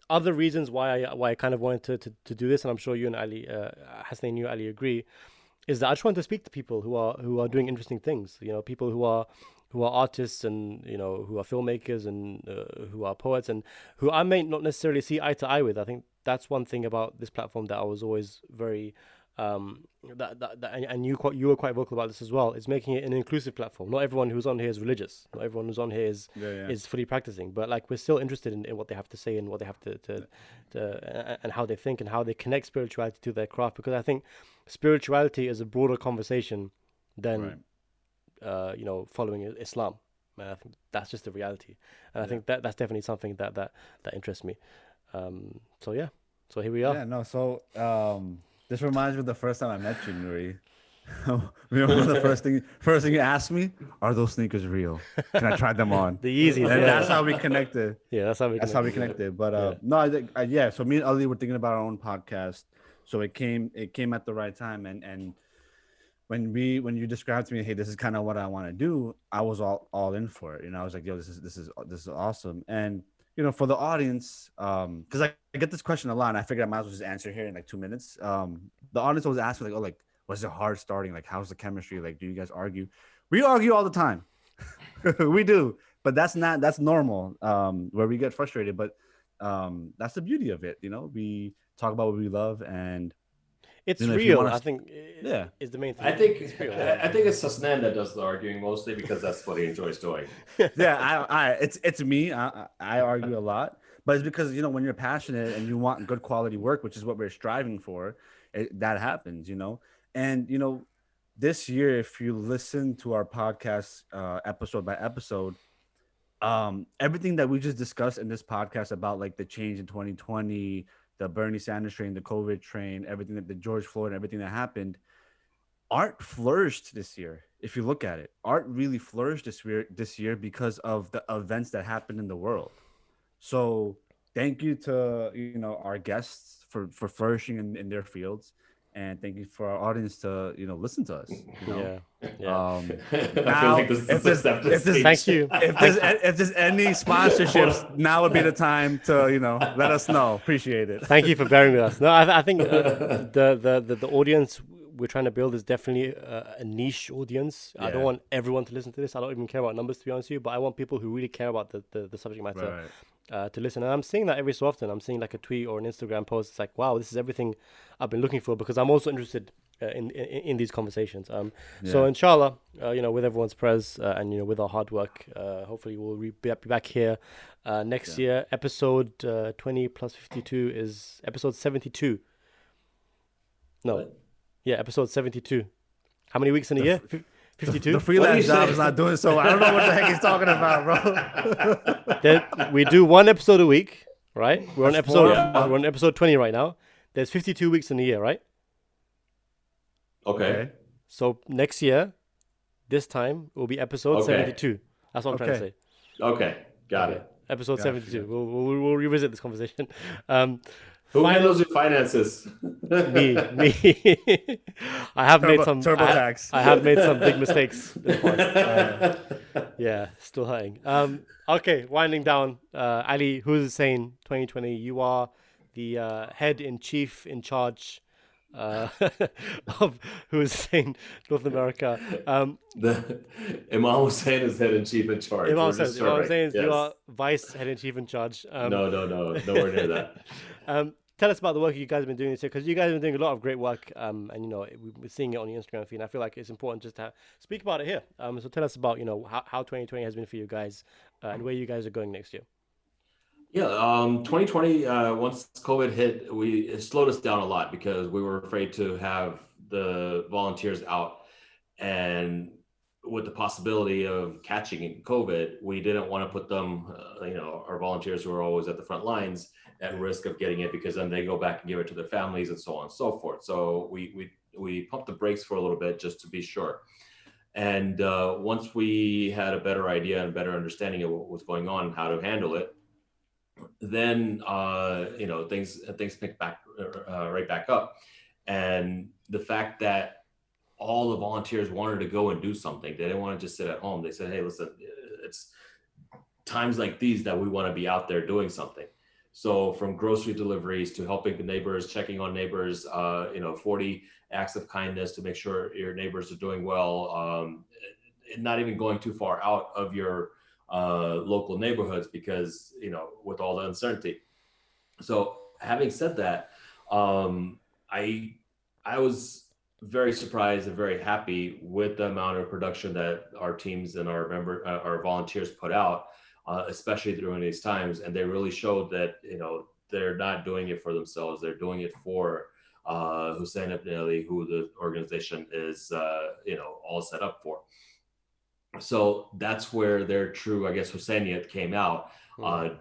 other reasons why I kind of wanted to do this, and I'm sure you and Ali, Hasnain, you Ali agree, is that I just want to speak to people who are doing interesting things. People who are artists, and who are filmmakers, and who are poets, and who I may not necessarily see eye to eye with. I think that's one thing about this platform that I was always very and you were quite vocal about this as well. Is making it an inclusive platform. Not everyone who's on here is religious. Not everyone who's on here is fully practicing. But like we're still interested in what they have to say and what they have to and how they think and how they connect spirituality to their craft. Because I think spirituality is a broader conversation than following Islam. And I think that's just the reality, and I think that's definitely something that interests me. So here we are. Yeah, no. So this reminds me of the first time I met you, Nouri. Remember the first thing you asked me? Are those sneakers real? Can I try them on? The easy. And that's how we connected. Yeah, that's how we connected. But no, so me and Ali were thinking about our own podcast. So it came at the right time, and when you described to me, hey, this is kind of what I want to do, I was all in for it. I was like, yo, this is awesome. And for the audience, because I get this question a lot, and I figured I might as well just answer here in like 2 minutes. The audience always asks me like, was it hard starting? Like, how's the chemistry? Like, do you guys argue? We argue all the time. We do, but that's normal. Where we get frustrated, but that's the beauty of it. We talk about what we love, and it's real. I think is the main thing. I think it's Hasnain that does the arguing mostly, because that's what he enjoys doing. Yeah, it's me. I argue a lot, but it's because when you're passionate and you want good quality work, which is what we're striving for, that happens. And this year, if you listen to our podcast episode by episode, everything that we just discussed in this podcast about like the change in 2020, the Bernie Sanders train, the COVID train, everything that the George Floyd, everything that happened, art flourished this year. If you look at it, art really flourished this year because of the events that happened in the world. So thank you to our guests for flourishing in their fields. And thank you for our audience to listen to us. Yeah. Now, Thank you. If there's any sponsorships, now would be the time to let us know. Appreciate it. Thank you for bearing with us. No, I think the audience we're trying to build is definitely a niche audience. Yeah. I don't want everyone to listen to this. I don't even care about numbers, to be honest with you. But I want people who really care about the subject matter. Right. To listen. And I'm seeing that every so often. I'm seeing like a tweet or an Instagram post. It's like, wow, this is everything I've been looking for, because I'm also interested in these conversations. So inshallah, with everyone's prayers and with our hard work, hopefully we'll be back here next year. Episode 20 plus 52 is episode 72. No, what? Yeah, episode 72. How many weeks in a year? 52? The freelance job is not doing so. I don't know what the heck he's talking about, bro. We do one episode a week, right? We're on episode 20 right now. there's 52 weeks in a year, right? Okay. So next year, this time will be episode 72. That's what I'm trying to say. Okay. Got it. Episode Gotcha, 72. gotcha. We'll revisit this conversation. Who handles your finances? Me. I have made some TurboTax. I have made some big mistakes in the past. Yeah, still hurting. Okay, winding down. Ali, who's saying 2020? You are the head in chief in charge of who's saying North America. The Imam Hussein is head in chief in charge. Imam Hussein, you are vice head in chief in charge. No, nowhere near that. Tell us about the work you guys have been doing this year, because you guys have been doing a lot of great work, and we're seeing it on your Instagram feed. And I feel like it's important just to speak about it here. So tell us about how 2020 has been for you guys, and where you guys are going next year. Yeah, 2020. Once COVID hit, it slowed us down a lot because we were afraid to have the volunteers out, and with the possibility of catching COVID, we didn't want to put them, our volunteers who are always at the front lines, at risk of getting it, because then they go back and give it to their families and so on and so forth. So we pumped the brakes for a little bit just to be sure. And once we had a better idea and better understanding of what was going on and how to handle it, then things picked back right back up. And the fact that all the volunteers wanted to go and do something, they didn't want to just sit at home. They said, hey, listen, it's times like these that we want to be out there doing something. So from grocery deliveries to helping the neighbors, checking on neighbors, 40 acts of kindness to make sure your neighbors are doing well, not even going too far out of your local neighborhoods because, with all the uncertainty. So having said that, I was very surprised and very happy with the amount of production that our teams and our volunteers put out, especially during these times. And they really showed that, they're not doing it for themselves. They're doing it for Hasnain and Ali, who the organization is, all set up for. So that's where their true, I guess, Husseiniat came out.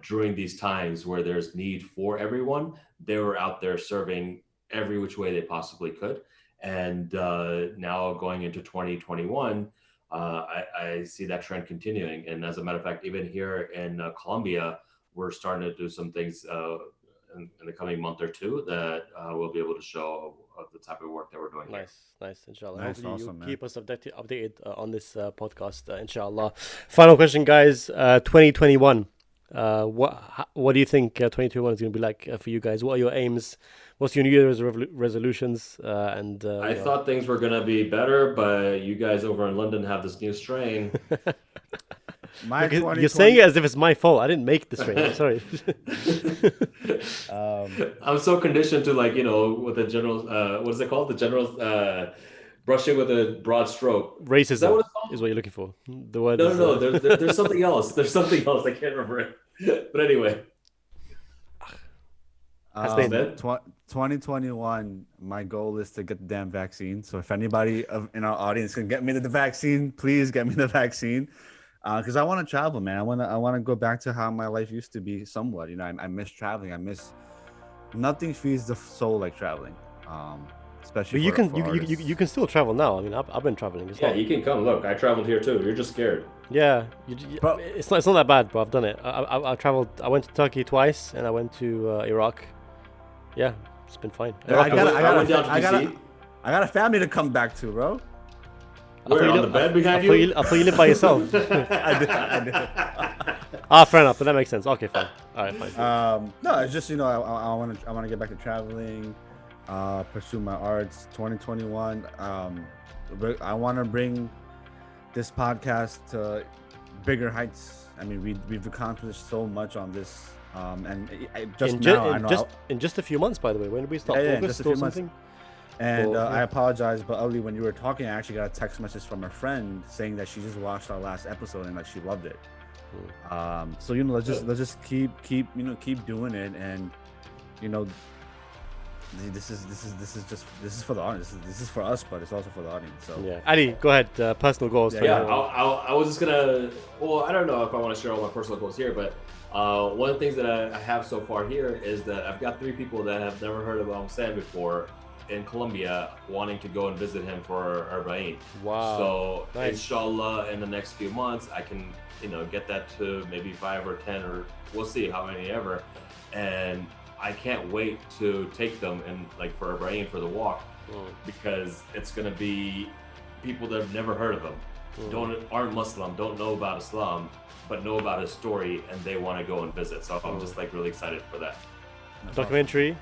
During these times where there's need for everyone, they were out there serving every which way they possibly could. And now going into 2021, I see that trend continuing. And as a matter of fact, even here in Colombia, we're starting to do some things in the coming month or two that we'll be able to show of the type of work that we're doing. Nice, inshallah. Nice, Hopefully awesome, you keep us updated on this podcast, inshallah. Final question, guys. 2021. What do you think 2021 is going to be like for you guys? What are your aims? What's your New Year's resolutions? I thought things were going to be better, but you guys over in London have this new strain. You're saying it as if it's my fault. I didn't make the strain. I'm sorry. I'm so conditioned to with the general, what is it called? The general brushing with a broad stroke. Racism is that what it's called? Is what you're looking for. The word. No. There's something else. There's something else. I can't remember it. But anyway. 2021, my goal is to get the damn vaccine. So if anybody in our audience can get me the vaccine, please get me the vaccine. Because I want to travel, man. I want to go back to how my life used to be somewhat. I miss traveling. Nothing feeds the soul like traveling. Especially. But you can still travel now. I mean, I've been traveling as well. Yeah, you can come. Look, I traveled here too. You're just scared. Yeah, it's not that bad, bro. I've done it. I traveled. I went to Turkey twice, and I went to Iraq. Yeah, it's been fine. I got a family to come back to, bro. We're on the bed behind you? I thought you live by yourself. I did. Fair enough, but that makes sense. Okay, fine. All right, fine. No, it's just, I want to get back to traveling, pursue my arts. 2021, I want to bring this podcast to bigger heights. I mean, we've accomplished so much on this. And in just a few months, by the way. When did we start? August or something? And I apologize, but Ali, when you were talking, I actually got a text message from a friend saying that she just watched our last episode and that she loved it. So let's just keep doing it, and this is for the audience. This is for us, but it's also for the audience. So Yeah, Ali, go ahead. Personal goals. Yeah, for Yeah, you. I was just gonna. Well, I don't know if I want to share all my personal goals here, but one of the things that I have so far here is that I've got 3 people that have never heard of Hasnain before in Colombia wanting to go and visit him for Arbaeen. Wow. So Nice. inshallah, in the next few months, I can get that to maybe 5 or 10, or we'll see how many ever, and I can't wait to take them and like for Arbaeen for the walk, because it's gonna be people that have never heard of him, aren't Muslim, don't know about Islam, but know about his story, and they want to go and visit. So I'm just like really excited for that. Documentary,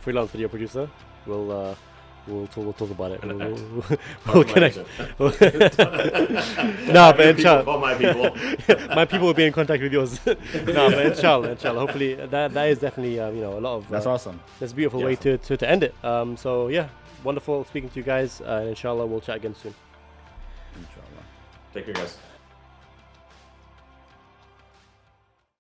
freelance video producer. We'll talk about it. We'll connect. No, but inshallah, Call my people. my people will be in contact with yours. No, but inshallah, hopefully that is definitely a lot of. that's awesome. That's a beautiful way to end it. So yeah, wonderful speaking to you guys. Inshallah, we'll chat again soon. Inshallah. Take care, guys.